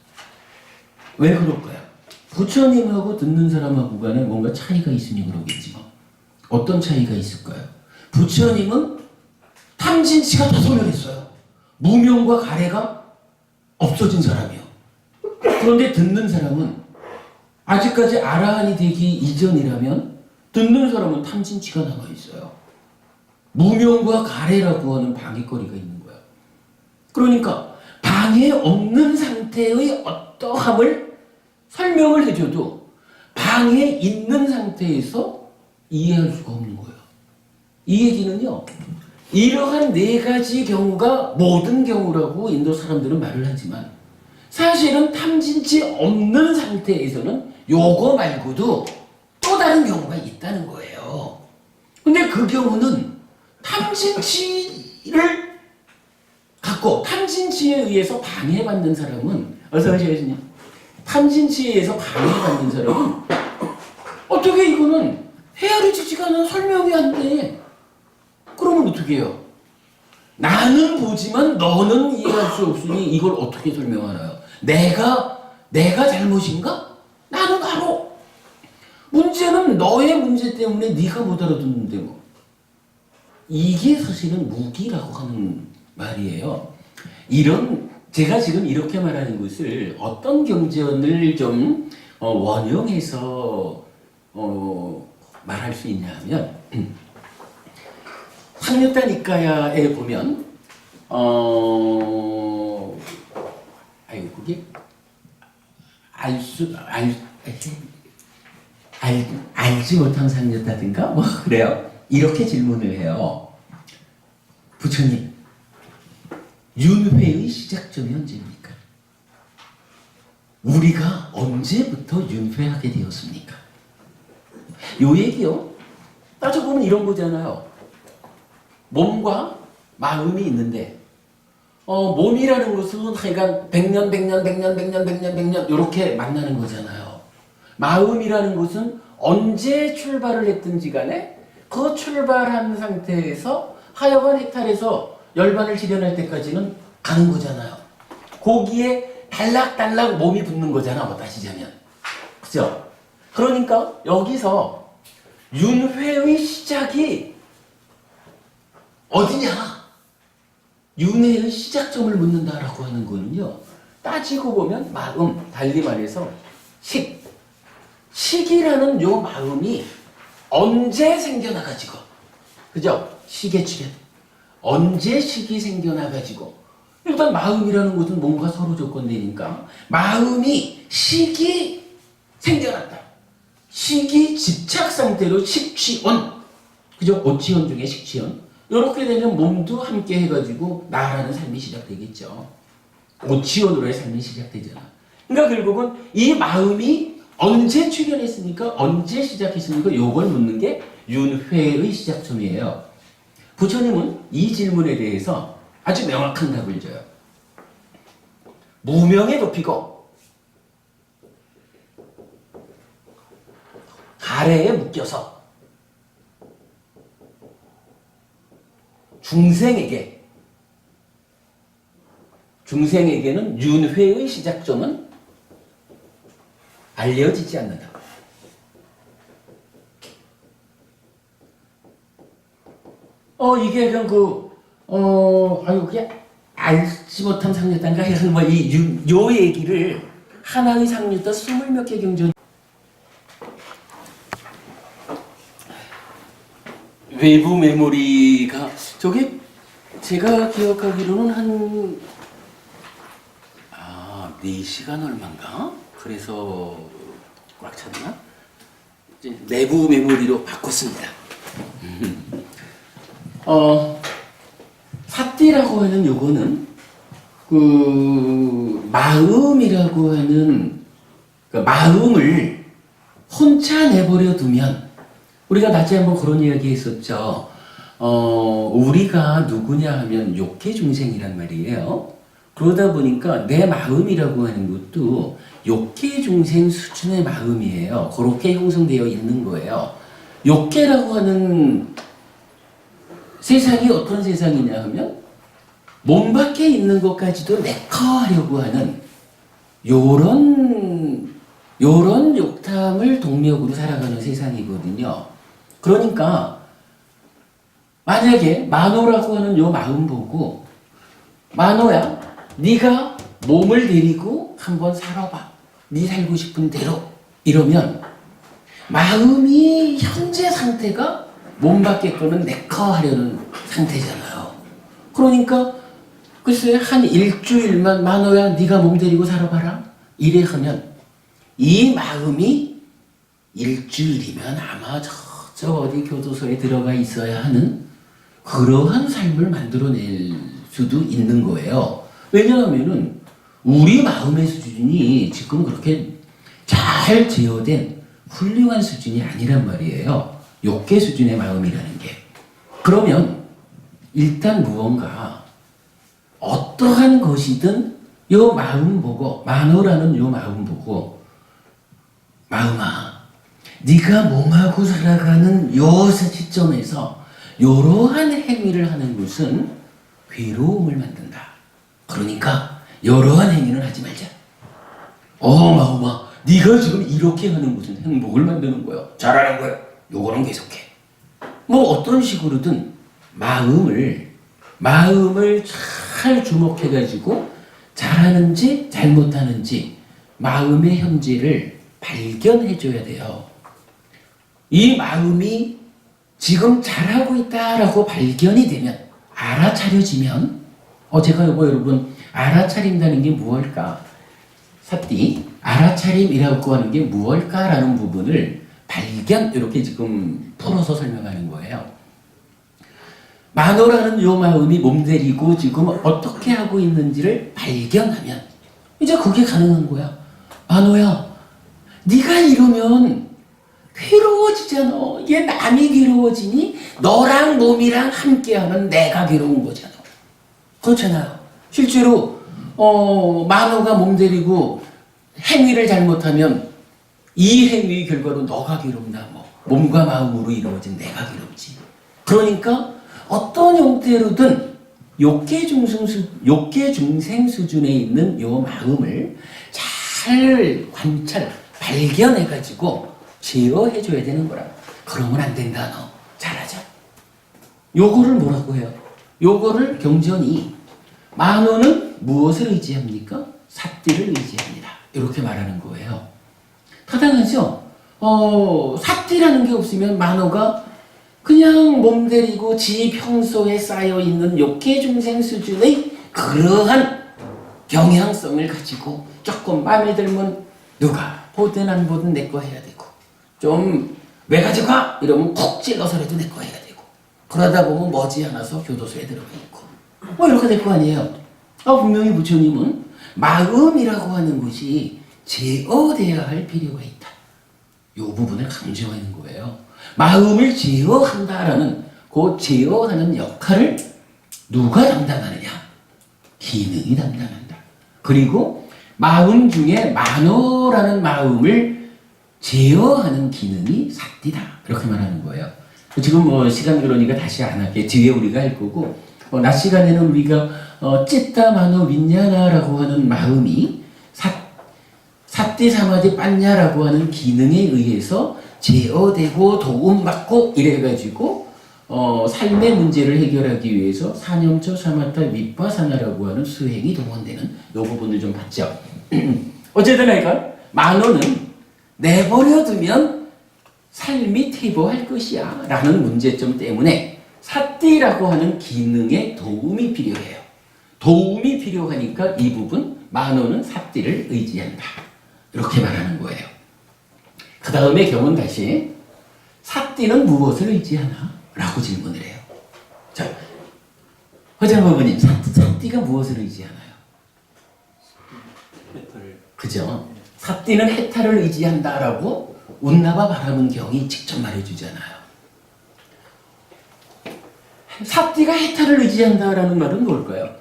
왜 그럴까요? 부처님하고 듣는 사람하고 간에 뭔가 차이가 있으니 그러겠지 뭐. 어떤 차이가 있을까요? 부처님은 탐진치가 다 소멸했어요. 무명과 가래가 없어진 사람이요. 그런데 듣는 사람은 아직까지 아라한이 되기 이전이라면 듣는 사람은 탐진치가 남아있어요. 무명과 가래라고 하는 방해거리가 있는 거야. 그러니까 방해 없는 상태의 어떠함을 설명을 해줘도 방해 있는 상태에서 이해할 수가 없는 거예요. 이 얘기는요, 이러한 네 가지 경우가 모든 경우라고 인도 사람들은 말을 하지만 사실은 탐진치 없는 상태에서는 요거 말고도 또 다른 경우가 있다는 거예요. 근데 그 경우는 탐진치를 갖고 탐진치에 의해서 방해받는 사람은, 어서 오세요 교수님. 탐진치에 의해서 방해받는 사람은 어떻게 이거는 헤아려지지가 않아, 설명이 안 돼. 그러면 어떻게 해요? 나는 보지만 너는 이해할 수 없으니 이걸 어떻게 설명하나요? 내가 잘못인가? 나는 알아. 문제는 너의 문제 때문에 네가 못 알아듣는데 뭐. 이게 사실은 무기라고 하는 말이에요. 제가 지금 이렇게 말하는 것을 어떤 경전을 좀 원형해서 말할 수 있냐 하면, 상류타 니카야에 보면 그게 알지 못한 상류타든가 뭐 그래요. 이렇게 질문을 해요. 부처님, 윤회의 시작점이 언제입니까? 우리가 언제부터 윤회하게 되었습니까? 요 얘기요. 따져보면 이런 거잖아요. 몸과 마음이 있는데 몸이라는 것은 하여간 100년 이렇게 만나는 거잖아요. 마음이라는 것은 언제 출발을 했든지 간에 그 출발한 상태에서 하여간 해탈해서 열반을 지련할 때까지는 가는 거잖아요. 거기에 달락달락 몸이 붙는 거잖아, 뭐 따지자면. 그죠? 그러니까 여기서 윤회의 시작이 어디냐? 윤회의 시작점을 묻는다라고 하는 거는요. 따지고 보면 마음, 달리 말해서 식이라는 요 마음이 언제 생겨나가지고, 그죠? 식의 출현. 언제 식이 생겨나가지고, 일단 마음이라는 것은 뭔가 서로 조건되니까 마음이 식이 생겨났다. 식이 집착 상태로 식취원, 그죠? 오취원 중에 식취원. 이렇게 되면 몸도 함께 해가지고 나라는 삶이 시작되겠죠. 오취원으로의 삶이 시작되잖아. 그러니까 결국은 이 마음이 언제 출현했습니까? 언제 시작했습니까? 요걸 묻는 게 윤회의 시작점이에요. 부처님은 이 질문에 대해서 아주 명확한 답을 줘요. 무명에 덮이고 가래에 묶여서 중생에게는 윤회의 시작점은 알려지지 않는다. 이게 그냥 그게 알지 못한 상류단가 이런 요 얘기를 하나의 상류단 20몇 개 경전 외부 메모리가 저게 제가 기억하기로는 4시간 얼마인가? 그래서 꽉 찼나? 이제 내부 메모리로 바꿨습니다. 사띠라고 하는 요거는 그 마음이라고 하는 그 마음을 혼자 내버려 두면 우리가 낮에 한번 그런 이야기 했었죠. 우리가 누구냐 하면 욕계 중생이란 말이에요. 그러다 보니까 내 마음이라고 하는 것도 욕계 중생 수준의 마음이에요. 그렇게 형성되어 있는 거예요. 욕계라고 하는 세상이 어떤 세상이냐 하면 몸 밖에 있는 것까지도 내커하려고 하는 요런 욕탐을 동력으로 살아가는 세상이거든요. 그러니까 만약에 만호라고 하는 요 마음 보고 만호야 네가 몸을 데리고 한번 살아봐. 네 살고 싶은 대로. 이러면 마음이 현재 상태가 몸 밖에 거는 내커하려는 상태잖아요. 그러니까 글쎄 한 일주일만 만호야 네가 몸 데리고 살아봐라. 이래 하면 이 마음이 일주일이면 아마 저 어디 교도소에 들어가 있어야 하는 그러한 삶을 만들어낼 수도 있는 거예요. 왜냐하면은 우리 마음의 수준이 지금 그렇게 잘 제어된 훌륭한 수준이 아니란 말이에요. 욕계 수준의 마음이라는 게. 그러면 일단 무언가 어떠한 것이든 요 마음 보고 만호라는 요 마음 보고 마음아 네가 몸하고 살아가는 요 시점에서 이러한 행위를 하는 것은 괴로움을 만든다. 그러니까 이러한 행위는 하지 말자. 마음아 네가 지금 이렇게 하는 것은 행복을 만드는 거야. 잘하는 거야. 요거는 계속해. 뭐 어떤 식으로든 마음을 잘 주목해가지고 잘하는지 잘못하는지 마음의 현재를 발견해줘야 돼요. 이 마음이 지금 잘하고 있다라고 발견이 되면 알아차려지면 제가 이거 여러분 알아차린다는 게 무엇일까? 사띠 알아차림이라고 하는 게 무엇일까라는 부분을 발견 이렇게 지금 풀어서 설명하는 거예요. 만호라는 요 마음이 몸데리고 지금 어떻게 하고 있는지를 발견하면 이제 그게 가능한 거야. 만호야, 네가 이러면 괴로워지잖아. 이게 남이 괴로워지니 너랑 몸이랑 함께하면 내가 괴로운 거잖아. 그렇잖아요. 실제로 만호가 몸데리고 행위를 잘못하면 이 행위의 결과로 너가 괴롭나 뭐 몸과 마음으로 이루어진 내가 괴롭지. 그러니까 어떤 형태로든 욕계 중생 수준에 있는 요 마음을 잘 관찰, 발견해가지고 제어해줘야 되는 거라. 그러면 안 된다, 너. 잘하자. 요거를 뭐라고 해요? 요거를 경전이 만호는 무엇을 의지합니까? 삿띠를 의지합니다. 이렇게 말하는 거예요. 타당하죠? 삿띠라는 게 없으면 만호가 그냥 몸데리고 지 평소에 쌓여있는 욕계 중생 수준의 그러한 경향성을 가지고 조금 마음에 들면 누가 보든 안 보든 내 거 해야 되고 좀 왜 가져가? 이러면 콕 찔러서라도 내 거 해야 되고 그러다 보면 머지않아서 교도소에 들어가 있고 뭐 이렇게 될 거 아니에요. 분명히 부처님은 마음이라고 하는 것이 제어돼야 할 필요가 있다. 이 부분을 강조하는 거예요. 마음을 제어한다라는 그 제어하는 역할을 누가 담당하느냐? 기능이 담당한다. 그리고 마음 중에 만호라는 마음을 제어하는 기능이 삿띠다. 이렇게 말하는 거예요. 지금 시간 그러니까 다시 안 할게. 뒤에 우리가 할 거고 낮 시간에는 우리가 찌따 만호 윈냐나라고 하는 마음이 삿띠 사마디 빤냐라고 하는 기능에 의해서 제어되고 도움받고 이래가지고 삶의 문제를 해결하기 위해서 사념처 사마타 윗바사나라고 하는 수행이 동원되는 이 부분을 좀 봤죠. 어쨌든 하여간 만호는 내버려두면 삶이 퇴보할 것이야 라는 문제점 때문에 삿띠라고 하는 기능에 도움이 필요해요. 도움이 필요하니까 이 부분 만호는 삿띠를 의지한다. 이렇게 말하는 거예요. 그 다음에 경은 다시 삿띠는 무엇을 의지하나? 라고 질문을 해요. 자, 허장부모님, 삿띠가 무엇을 의지하나요? 해탈을. 그죠? 삿띠는 해탈을 의지한다라고 운나바 바라문 경이 직접 말해주잖아요. 삿띠가 해탈을 의지한다라는 말은 뭘까요?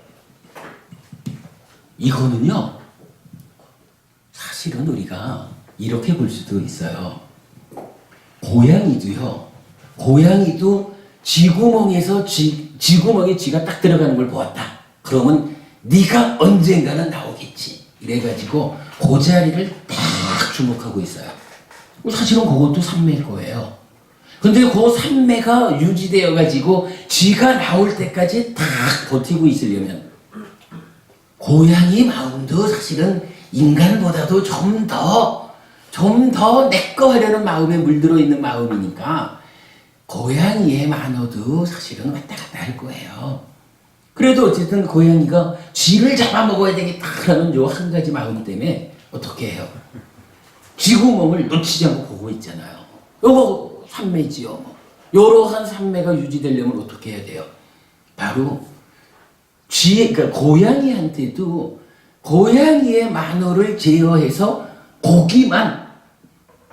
이거는요, 사실은 우리가 이렇게 볼 수도 있어요. 고양이도 쥐구멍에서 쥐구멍에 쥐가 딱 들어가는 걸 보았다. 그러면 네가 언젠가는 나오겠지. 이래가지고 그 자리를 딱 주목하고 있어요. 사실은 그것도 삼매일 거예요. 근데 그 삼매가 유지되어가지고 쥐가 나올 때까지 딱 버티고 있으려면 고양이 마음도 사실은 인간보다도 좀 더 내꺼 하려는 마음에 물들어 있는 마음이니까 고양이의 만호도 사실은 왔다 갔다 할 거예요. 그래도 어쨌든 고양이가 쥐를 잡아먹어야 되겠다라는 요 한 가지 마음 때문에 어떻게 해요? 쥐구멍을 놓치지 않고 보고 있잖아요. 요거 삼매지요. 요러한 삼매가 유지되려면 어떻게 해야 돼요? 바로 그러니까 고양이한테도 고양이의 만호를 제어해서 고기만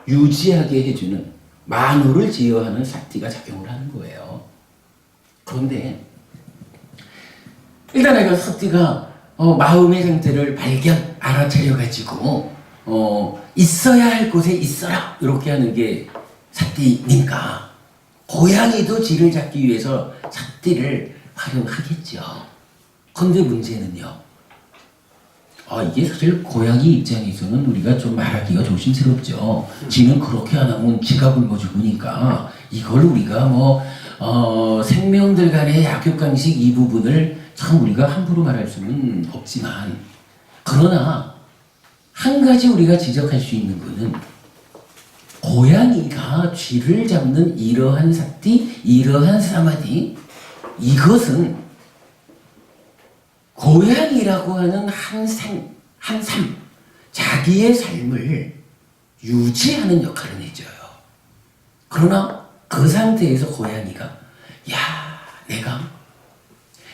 유지하게 해주는 만호를 제어하는 삿띠가 작용을 하는 거예요. 그런데 일단 내가 삿띠가 마음의 상태를 알아차려가지고 있어야 할 곳에 있어라 이렇게 하는 게 삿띠니까 고양이도 쥐를 잡기 위해서 삿띠를 활용하겠죠. 그런데 문제는요. 이게 사실 고양이 입장에서는 우리가 좀 말하기가 조심스럽죠. 쥐는 그렇게 안 하면 쥐가 굶어 죽으니까 이걸 우리가 생명들 간의 약육강식 이 부분을 참 우리가 함부로 말할 수는 없지만 그러나 한 가지 우리가 지적할 수 있는 것은 고양이가 쥐를 잡는 이러한 삿띠, 이러한 사마디 이것은 고양이라고 하는 한 삶, 자기의 삶을 유지하는 역할을 해줘요. 그러나 그 상태에서 고양이가 야,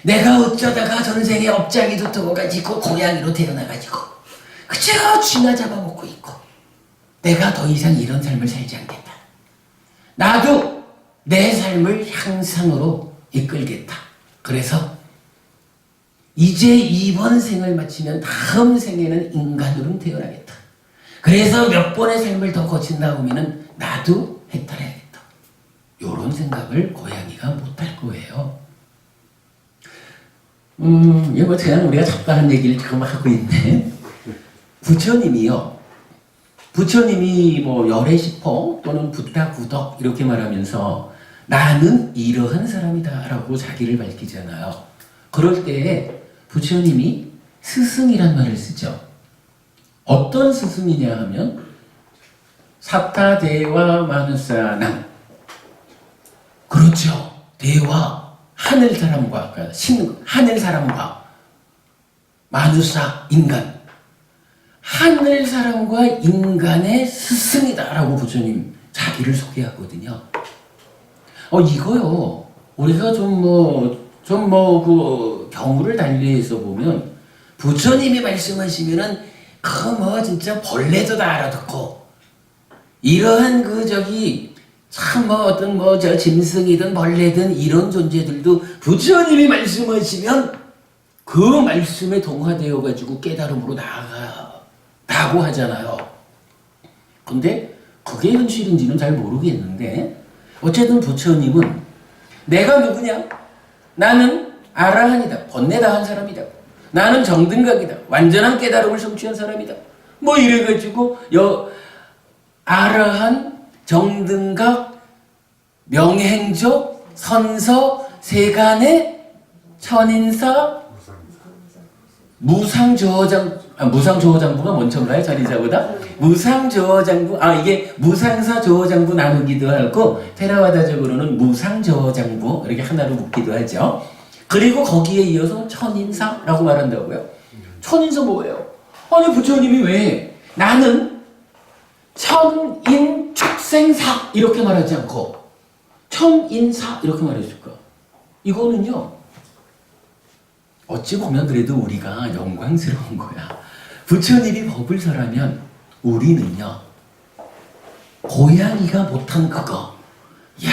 내가 어쩌다가 전생에 업장이 두터워가지고 고양이로 태어나가지고 그저 쥐나 잡아먹고 있고 내가 더 이상 이런 삶을 살지 않겠다. 나도 내 삶을 향상으로 이끌겠다. 그래서 이제 이번 생을 마치면 다음 생에는 인간으로 태어나겠다. 그래서 몇 번의 삶을 더 거친 다음에는 나도 해탈해야겠다. 이런 생각을 고양이가 못할 거예요. 이거 뭐 그냥 우리가 잡다한 얘기를 지금 하고 있네. 부처님이 뭐 열애시포 또는 부타구덕 이렇게 말하면서 나는 이러한 사람이다 라고 자기를 밝히잖아요. 그럴 때 부처님이 스승이란 말을 쓰죠. 어떤 스승이냐 하면 사타대와 마누사남. 그렇죠. 대와 하늘 사람과 하늘 사람과 마누사 인간. 하늘 사람과 인간의 스승이다라고 부처님 자기를 소개하거든요. 이거요. 우리가 그 경우를 달리해서 보면 부처님이 말씀하시면은 진짜 벌레도 다 알아듣고 이러한 짐승이든 벌레든 이런 존재들도 부처님이 말씀하시면 그 말씀에 동화되어 가지고 깨달음으로 나아가고 하잖아요. 근데 그게 현실인지는 잘 모르겠는데 어쨌든 부처님은 내가 누구냐? 나는 아라한이다. 번뇌다한 사람이다. 나는 정등각이다. 완전한 깨달음을 성취한 사람이다. 뭐 이래가지고 아라한, 정등각, 명행조, 선서, 세간의 천인사, 무상조어장부가 먼저인가요? 자리자보다? 무상조어장부, 이게 무상사조어장부 나누기도 하고 테라와다적으로는 무상조어장부 이렇게 하나로 묶기도 하죠. 그리고 거기에 이어서 천인사라고 말한다고요. 천인사 뭐예요? 아니 부처님이 왜 나는 천인축생사 이렇게 말하지 않고 천인사 이렇게 말해줄까? 이거는요. 어찌 보면 그래도 우리가 영광스러운 거야. 부처님이 법을 설하면 우리는요. 고양이가 못한 그거. 야,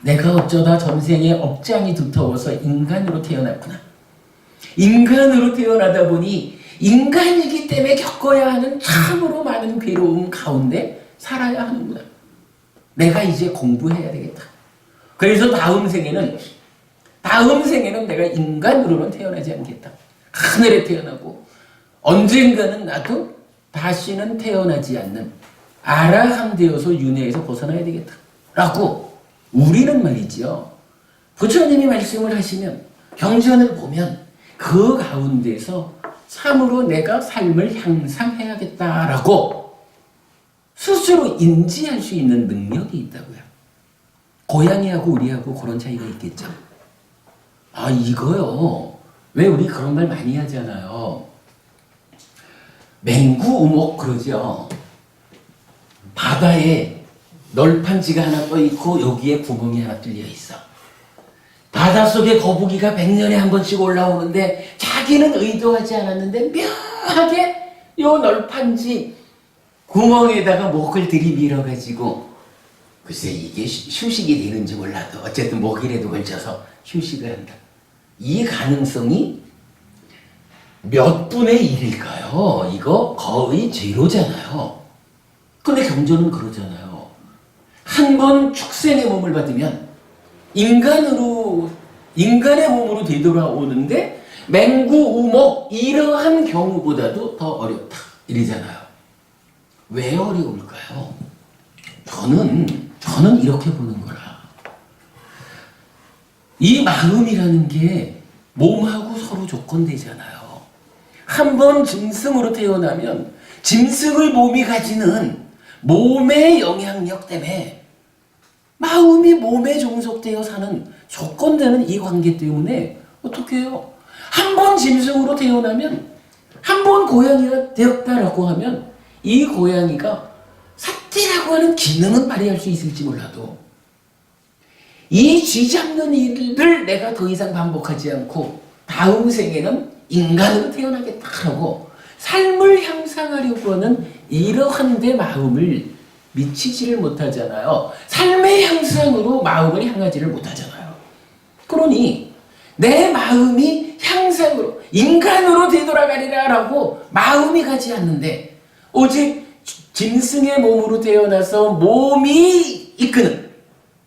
내가 어쩌다 전생에 업장이 두터워서 인간으로 태어났구나. 인간으로 태어나다 보니 인간이기 때문에 겪어야 하는 참으로 많은 괴로움 가운데 살아야 하는구나. 내가 이제 공부해야 되겠다. 그래서 다음 생에는 내가 인간으로는 태어나지 않겠다. 하늘에 태어나고 언젠가는 나도 다시는 태어나지 않는 아라함 되어서 윤회에서 벗어나야 되겠다. 라고 우리는 말이죠. 부처님이 말씀을 하시면 경전을 보면 그 가운데서 참으로 내가 삶을 향상해야겠다라고 스스로 인지할 수 있는 능력이 있다고요. 고양이하고 우리하고 그런 차이가 있겠죠. 이거요. 왜 우리 그런 말 많이 하잖아요. 맹구우목 그러죠. 바다에 널판지가 하나 떠 있고 여기에 구멍이 하나 뚫려 있어. 바닷속에 거북이가 100년에 한 번씩 올라오는데 자기는 의도하지 않았는데 묘하게 요 널판지 구멍에다가 목을 들이밀어가지고 글쎄 이게 휴식이 되는지 몰라도 어쨌든 목이라도 걸쳐서 휴식을 한다. 이 가능성이 몇 분의 1일까요? 이거 거의 제로잖아요. 근데 경전은 그러잖아요. 한 번 축생의 몸을 받으면 인간의 몸으로 되돌아오는데 맹구우목 이러한 경우보다도 더 어렵다. 이러잖아요. 왜 어려울까요? 저는 이렇게 보는 거라. 이 마음이라는 게 몸하고 서로 조건되잖아요. 한 번 짐승으로 태어나면 짐승의 몸이 가지는 몸의 영향력 때문에 마음이 몸에 종속되어 사는 조건되는 이 관계 때문에 어떻게 해요? 한 번 짐승으로 태어나면 한 번 고양이가 되었다라고 하면 이 고양이가 사티라고 하는 기능은 발휘할 수 있을지 몰라도 이 쥐 잡는 일을 내가 더 이상 반복하지 않고 다음 생에는 인간으로 태어나겠다 하고 삶을 향상하려고 하는 이러한 데 마음을 미치지를 못하잖아요. 삶의 향상으로 마음을 향하지를 못하잖아요. 그러니 내 마음이 향상으로 인간으로 되돌아가리라 라고 마음이 가지 않는데 오직 짐승의 몸으로 태어나서 몸이 이끄는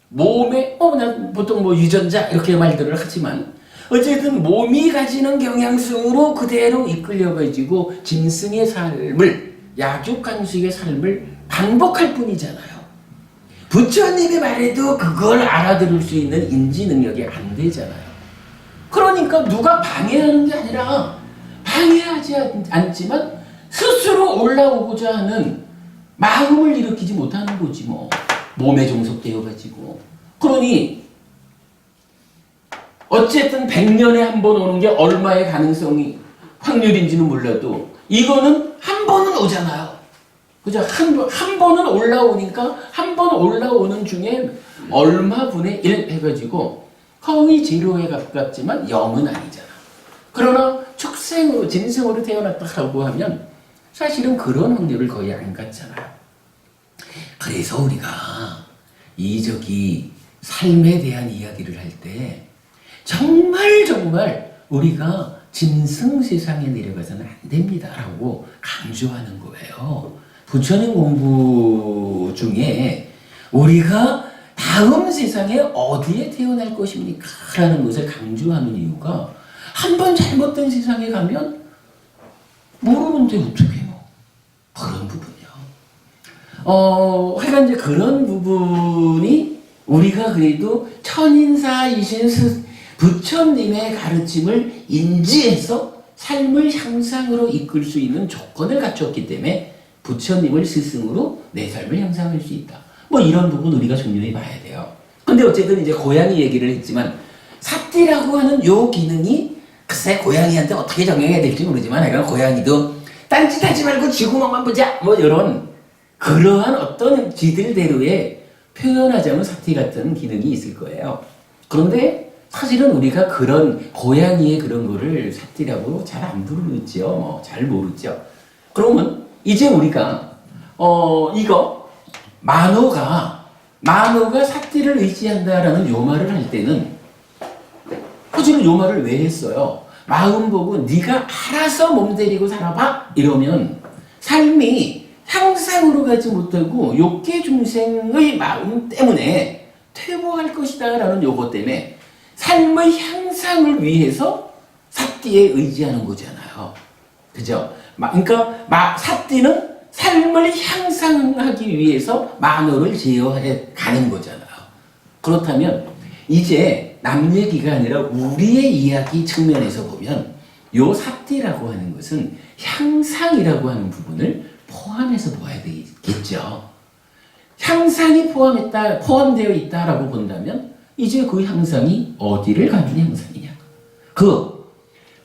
몸에 난 보통 뭐 유전자 이렇게 말들을 하지만 어쨌든 몸이 가지는 경향성으로 그대로 이끌려가지고 짐승의 삶을 약육강식의 삶을 반복할 뿐이잖아요. 부처님이 말해도 그걸 알아들을 수 있는 인지 능력이 안 되잖아요. 그러니까 누가 방해하는 게 아니라 방해하지 않지만 스스로 올라오고자 하는 마음을 일으키지 못하는 거지 뭐. 몸에 종속되어 가지고. 그러니 어쨌든 100년에 한 번 오는 게 얼마의 가능성이 확률인지는 몰라도 이거는 한 번은 오잖아요. 그죠? 한 번은 올라오니까 한 번 올라오는 중에 얼마 분의 1 해가지고 거의 제로에 가깝지만 0은 아니잖아. 그러나 축생으로 짐승으로 태어났다고 하면 사실은 그런 확률을 거의 안 갖잖아요. 그래서 우리가 삶에 대한 이야기를 할 때 정말 우리가 짐승 세상에 내려가서는 안 됩니다 라고 강조하는 거예요. 부처님 공부 중에 우리가 다음 세상에 어디에 태어날 것입니까? 라는 것을 강조하는 이유가 한 번 잘못된 세상에 가면 모르는데 어떻게 그런 부분이요. 하여간 이제 그런 부분이 우리가 그래도 천인사이신 부처님의 가르침을 인지해서 삶을 향상으로 이끌 수 있는 조건을 갖췄기 때문에 부처님을 스승으로 내 삶을 향상할 수 있다. 뭐 이런 부분 우리가 중요히 봐야 돼요. 근데 어쨌든 이제 고양이 얘기를 했지만 사띠라고 하는 요 기능이 글쎄 고양이한테 어떻게 적용해야 될지 모르지만 약간 고양이도 딴짓하지 말고 쥐구멍만 보자 뭐 이런 그러한 어떤 지들대로의 표현하자면 사띠 같은 기능이 있을 거예요. 그런데 사실은 우리가 그런 고양이의 그런 거를 사띠라고 잘 안 부르죠. 뭐 잘 모르죠. 그러면 이제 우리가 이거 만호가 사띠를 의지한다라는 요 말을 할 때는 사실은 요 말을 왜 했어요? 마음 보고 네가 알아서 몸 데리고 살아봐 이러면 삶이 향상으로 가지 못하고 욕계 중생의 마음 때문에 퇴보할 것이다 라는 요거 때문에 삶의 향상을 위해서 사띠에 의지하는 거잖아요. 그죠? 그러니까 사띠는 삶을 향상하기 위해서 만호를 제어해 가는 거잖아요. 그렇다면 이제 남 얘기가 아니라 우리의 이야기 측면에서 보면 요 사띠라고 하는 것은 향상이라고 하는 부분을 포함해서 봐야 되겠죠. 향상이 포함되어 있다라고 본다면 이제 그 향상이 어디를 가는 향상이냐? 그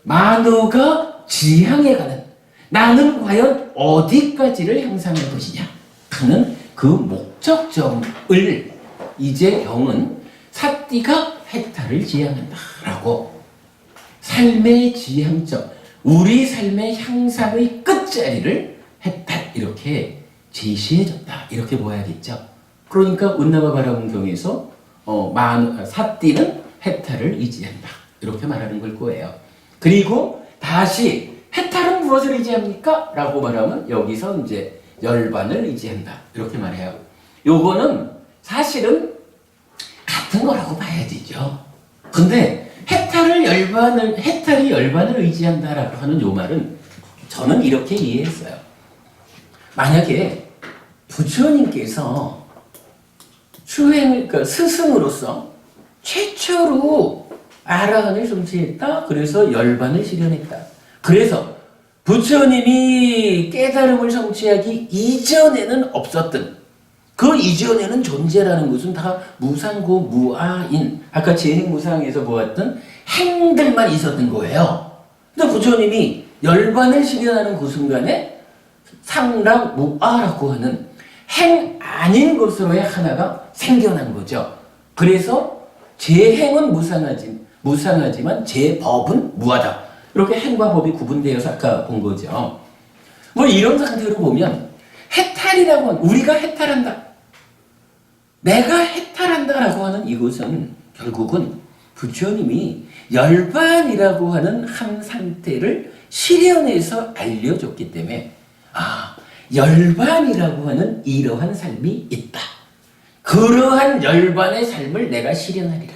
만호가 지향해 가는 나는 과연 어디까지를 향상할 것이냐 하는 그 목적점을 이제 경은 사띠가 해탈을 지향한다라고 삶의 지향점, 우리 삶의 향상의 끝자리를 해탈 이렇게 제시해줬다 이렇게 보아야겠죠. 그러니까 운나바 바라문경에서 사띠는 해탈을 의지한다 이렇게 말하는 걸 거예요. 그리고 다시 해탈은 무엇을 의지합니까? 라고 말하면 여기서 이제 열반을 의지한다 이렇게 말해요. 요거는 사실은 같은 거라고 봐야 되죠. 근데 해탈이 열반을 의지한다라고 하는 요 말은 저는 이렇게 이해했어요. 만약에 부처님께서 그러니까 스승으로서 최초로 아라한을 성취했다. 그래서 열반을 실현했다. 그래서 부처님이 깨달음을 성취하기 이전에는 없었던 그 이전에는 존재라는 것은 다 무상고 무아인 아까 재행무상에서 보았던 행들만 있었던 거예요. 근데 부처님이 열반을 실현하는 그 순간에 상락 무아라고 하는 행 아닌 것으로의 하나가 생겨난 거죠. 그래서 제 행은 무상하지만 제 법은 무하다. 이렇게 행과 법이 구분되어서 아까 본 거죠. 뭐 이런 상태로 보면 해탈이라고 하는, 우리가 해탈한다, 내가 해탈한다라고 하는 이것은 결국은 부처님이 열반이라고 하는 한 상태를 실현해서 알려줬기 때문에 열반이라고 하는 이러한 삶이 있다. 그러한 열반의 삶을 내가 실현하리라.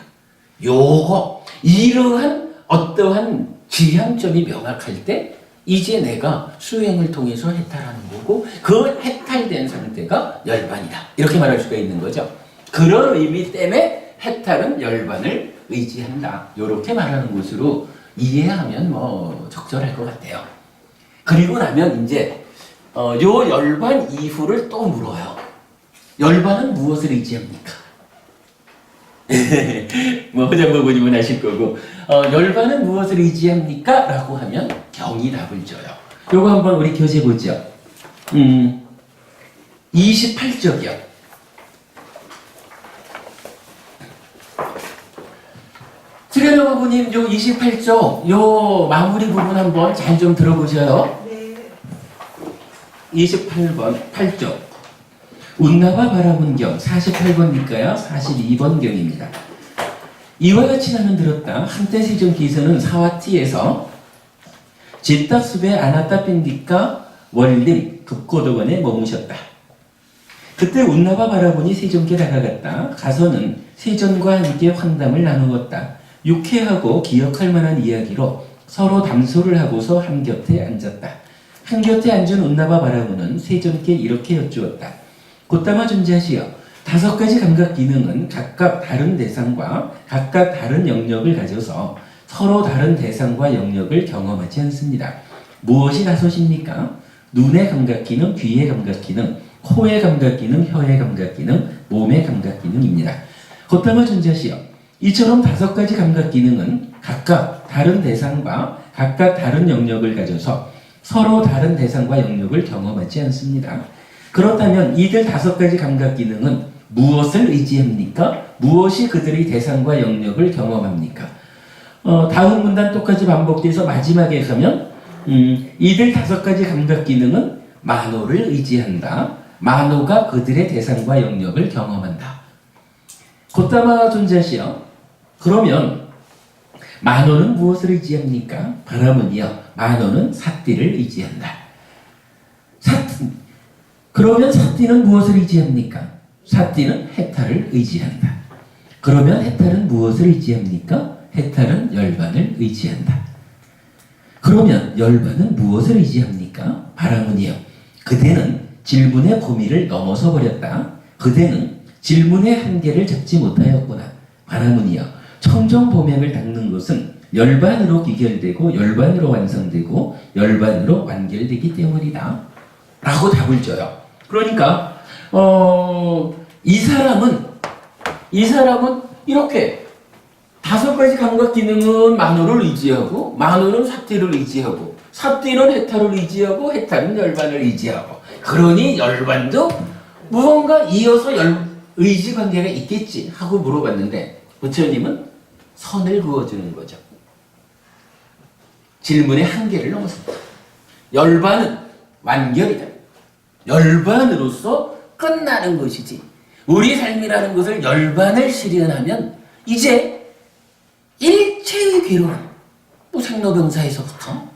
이러한 어떠한 지향점이 명확할 때 이제 내가 수행을 통해서 해탈하는 거고 그 해탈된 상태가 열반이다. 이렇게 말할 수가 있는 거죠. 그런 의미 때문에 해탈은 열반을 의지한다. 이렇게 말하는 것으로 이해하면 뭐 적절할 것 같아요. 그리고 나면 이제 요 열반 이후를 또 물어요. 열반은 무엇을 의지합니까? 뭐 허장바구님은 아실 거고 열반은 무엇을 의지합니까? 라고 하면 경이 답을 줘요. 요거 한번 우리 교재 보죠. 28쪽이요. 수련여바구님 요 28쪽 요 마무리 부분 한번 잘 좀 들어보셔요. 네. 28번 8쪽 운나바 바라문경 48번일까요? 42번경입니다. 이와 같이 나는 들었다. 한때 세종께서는 사와티에서 제딱숲의 아나타핀디카 원림 급고도원에 머무셨다. 그때 운나바 바라본이 세종께 다가갔다. 가서는 세존과 함께 환담을 나누었다. 유쾌하고 기억할 만한 이야기로 서로 담소를 하고서 한곁에 앉았다. 한곁에 앉은 운나바 바라본은 세존께 이렇게 여쭈었다. 곧다마 존재하시어 5가지 감각 기능은 각각 다른 대상과 각각 다른 영역을 가져서 서로 다른 대상과 영역을 경험하지 않습니다. 무엇이 5입니까? 눈의 감각 기능, 귀의 감각 기능, 코의 감각 기능, 혀의 감각 기능, 몸의 감각 기능입니다. 곧다마 존재하시어 이처럼 5가지 감각 기능은 각각 다른 대상과 각각 다른 영역을 가져서 서로 다른 대상과 영역을 경험하지 않습니다. 그렇다면 이들 5가지 감각 기능은 무엇을 의지합니까? 무엇이 그들의 대상과 영역을 경험합니까? 다음 문단 똑같이 반복돼서 마지막에 가면 이들 5가지 감각 기능은 만호를 의지한다. 만호가 그들의 대상과 영역을 경험한다. 곧다마 존재하시어 그러면 만호는 무엇을 의지합니까? 바라문이여 만호는 사띠를 의지한다. 그러면 사띠는 무엇을 의지합니까? 사띠는 해탈을 의지한다. 그러면 해탈은 무엇을 의지합니까? 해탈은 열반을 의지한다. 그러면 열반은 무엇을 의지합니까? 바라문이여 그대는 질문의 범위를 넘어서 버렸다. 그대는 질문의 한계를 잡지 못하였구나. 바라문이여 청정범행을 닦는 것은 열반으로 귀결되고 열반으로 완성되고 열반으로 완결되기 때문이다. 라고 답을 줘요. 그러니까 이 사람은 이렇게 5가지 감각 기능은 만호를 의지하고 만호는 사띠를 의지하고 사띠는 해탈을 의지하고 해탈은 열반을 의지하고 그러니 열반도 무언가 이어서 의지 관계가 있겠지 하고 물어봤는데 부처님은 선을 그어주는 거죠. 질문의 한계를 넘었습니다. 열반은 완결이다. 열반으로서 끝나는 것이지 우리 삶이라는 것을 열반을 실현하면 이제 일체의 괴로움, 생로병사에서부터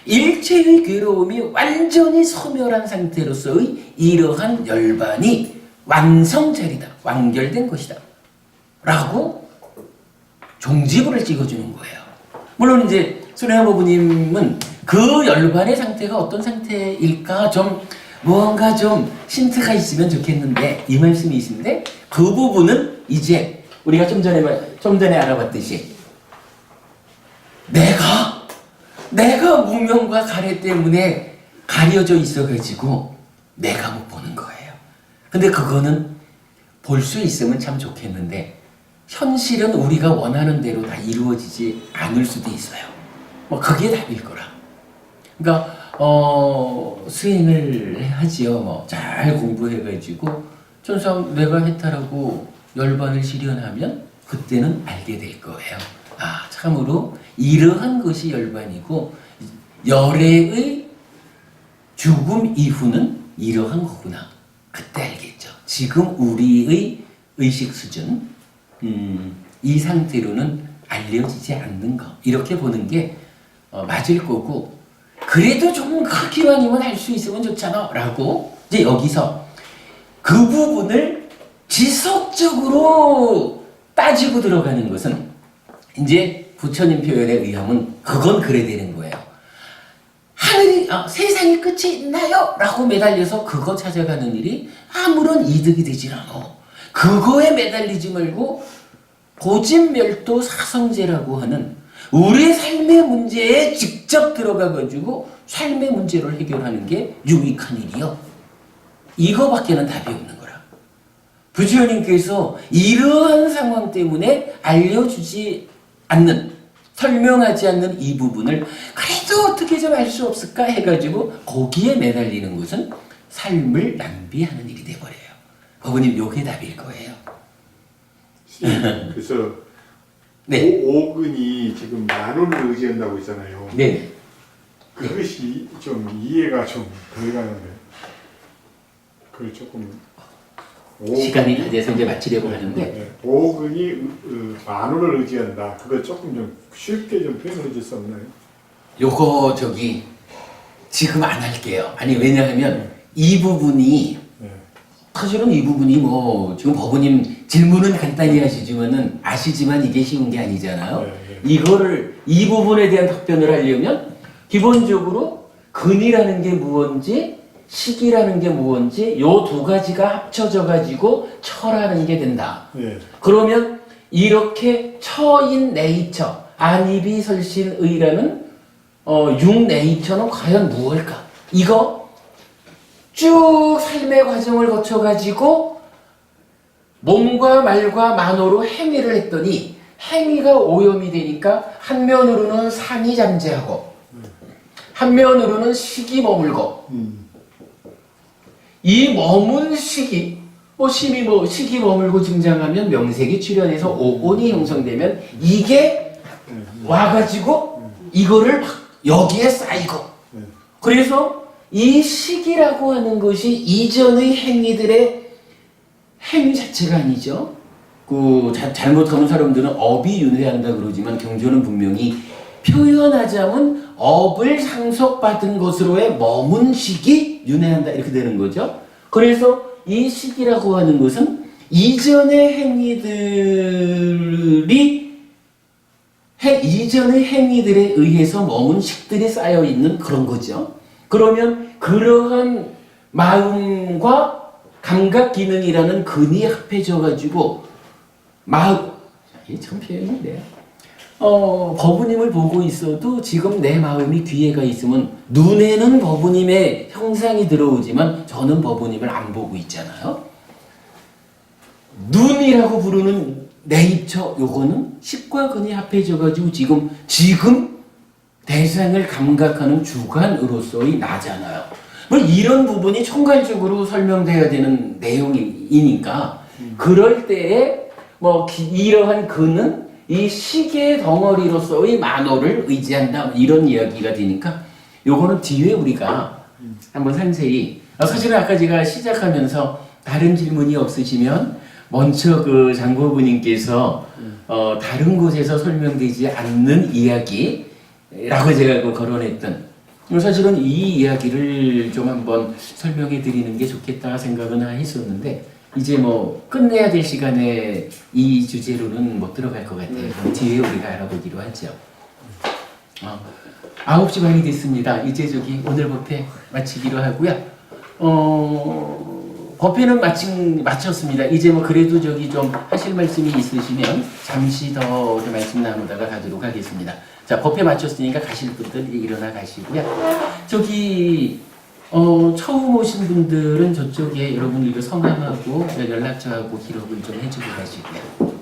일체의 괴로움이 완전히 소멸한 상태로서의 이러한 열반이 완성자리다, 완결된 것이다 라고 종지부를 찍어주는 거예요. 물론 이제 수련여바부님은 그 열반의 상태가 어떤 상태일까 좀 무언가 좀 힌트가 있으면 좋겠는데 이 말씀이신데 그 부분은 이제 우리가 좀 전에 알아봤듯이 내가 무명과 가래 때문에 가려져 있어가지고 내가 못 보는 거예요. 근데 그거는 볼 수 있으면 참 좋겠는데 현실은 우리가 원하는 대로 다 이루어지지 않을 수도 있어요. 뭐 그게 답일 거라. 그러니까 수행을 하지요. 잘 공부해가지고 천상 내가 해탈하고 열반을 실현하면 그때는 알게 될 거예요. 아, 참으로 이러한 것이 열반이고 열애의 죽음 이후는 이러한 거구나. 그때 알겠죠. 지금 우리의 의식 수준, 이 상태로는 알려지지 않는 거. 이렇게 보는 게 맞을 거고, 그래도 좀 기왕이면 할 수 있으면 좋잖아. 라고 이제 여기서 그 부분을 지속적으로 따지고 들어가는 것은 이제 부처님 표현에 의하면 그건 그래 되는 거예요. 하늘이 세상에 끝이 있나요? 라고 매달려서 그거 찾아가는 일이 아무런 이득이 되질 않아. 그거에 매달리지 말고 고집멸도 사성제라고 하는 우리의 삶의 문제에 직접 들어가가지고 삶의 문제를 해결하는 게 유익한 일이요. 이거밖에는 답이 없는 거라. 부처님께서 이러한 상황 때문에 알려주지 않는, 설명하지 않는 이 부분을 그래도 어떻게 좀 알 수 없을까 해가지고 거기에 매달리는 것은 삶을 낭비하는 일이 돼버려요. 어머님, 요게 답일 거예요. 그래서 네. 오근이 지금 만원을 의지한다고 했잖아요. 네. 그것이 좀 이해가 좀 덜 가는데 그걸 조금 시간이 다 돼서 이제 마치려고 하는데 오근이 만원을 의지한다. 그거 조금 좀 쉽게 좀 표현해 줄 수 없나요? 요거 지금 안 할게요. 아니 왜냐하면 이 부분이 네. 사실은 이 부분이 뭐 지금 법원님 질문은 간단히 하시지만은 아시지만 이게 쉬운 게 아니잖아요. 네. 이거를 이 부분에 대한 답변을 하려면 기본적으로 근이라는 게 무언지 식이라는 게 무언지 요 두 가지가 합쳐져 가지고 처라는 게 된다. 네. 그러면 이렇게 처인 네이처 아니비설신의라는 육네이처는 과연 무엇일까? 이거 쭉 삶의 과정을 거쳐가지고 몸과 말과 만호로 행위를 했더니 행위가 오염이 되니까 한 면으로는 상이 잠재하고 한 면으로는 식이 머물고 이 머문 식이 식이 머물고 증장하면 명색이 출현해서 오온이 형성되면 이게 와가지고 이거를 막 여기에 쌓이고 그래서 이 식이라고 하는 것이 이전의 행위들의 행위 자체가 아니죠. 잘못하면 사람들은 업이 윤회한다 그러지만 경전은 분명히 표현하자면 업을 상속받은 것으로의 머문 식이 윤회한다 이렇게 되는 거죠. 그래서 이 식이라고 하는 것은 이전의 행위들에 의해서 머문 식들이 쌓여 있는 그런 거죠. 그러면 그러한 마음과 감각 기능이라는 근이 합해져 가지고 이게 참 표현인데요. 법부님을 보고 있어도 지금 내 마음이 귀에가 있으면 눈에는 법부님의 형상이 들어오지만 저는 법부님을 안 보고 있잖아요. 눈이라고 부르는 네이처 요거는 식과 근이 합해져 가지고 지금 대상을 감각하는 주관으로서의 나잖아요. 뭐 이런 부분이 총괄적으로 설명돼야 되는 내용이니까 그럴 때에 이러한 근은 이 식의 덩어리로서의 만호를 의지한다 이런 이야기가 되니까 요거는 뒤에 우리가 한번 상세히 사실은 아까 제가 시작하면서 다른 질문이 없으시면 먼저 장고부님께서 다른 곳에서 설명되지 않는 이야기라고 제가 거론했던 사실은 이 이야기를 좀 한번 설명해 드리는 게 좋겠다 생각은 했었는데 이제 끝내야 될 시간에 이 주제로는 못 들어갈 것 같아요. 그럼 뒤에 우리가 알아보기로 하죠. 9시 반이 됐습니다. 이제 오늘 법회 마치기로 하고요. 법회는 마쳤습니다. 이제 그래도 좀 하실 말씀이 있으시면 잠시 더 말씀 나누다가 가도록 하겠습니다. 자, 법회 마쳤으니까 가실 분들 일어나 가시고요. 처음 오신 분들은 저쪽에 여러분 이거 성함하고 연락처하고 기록을 좀 해주고 가시고요.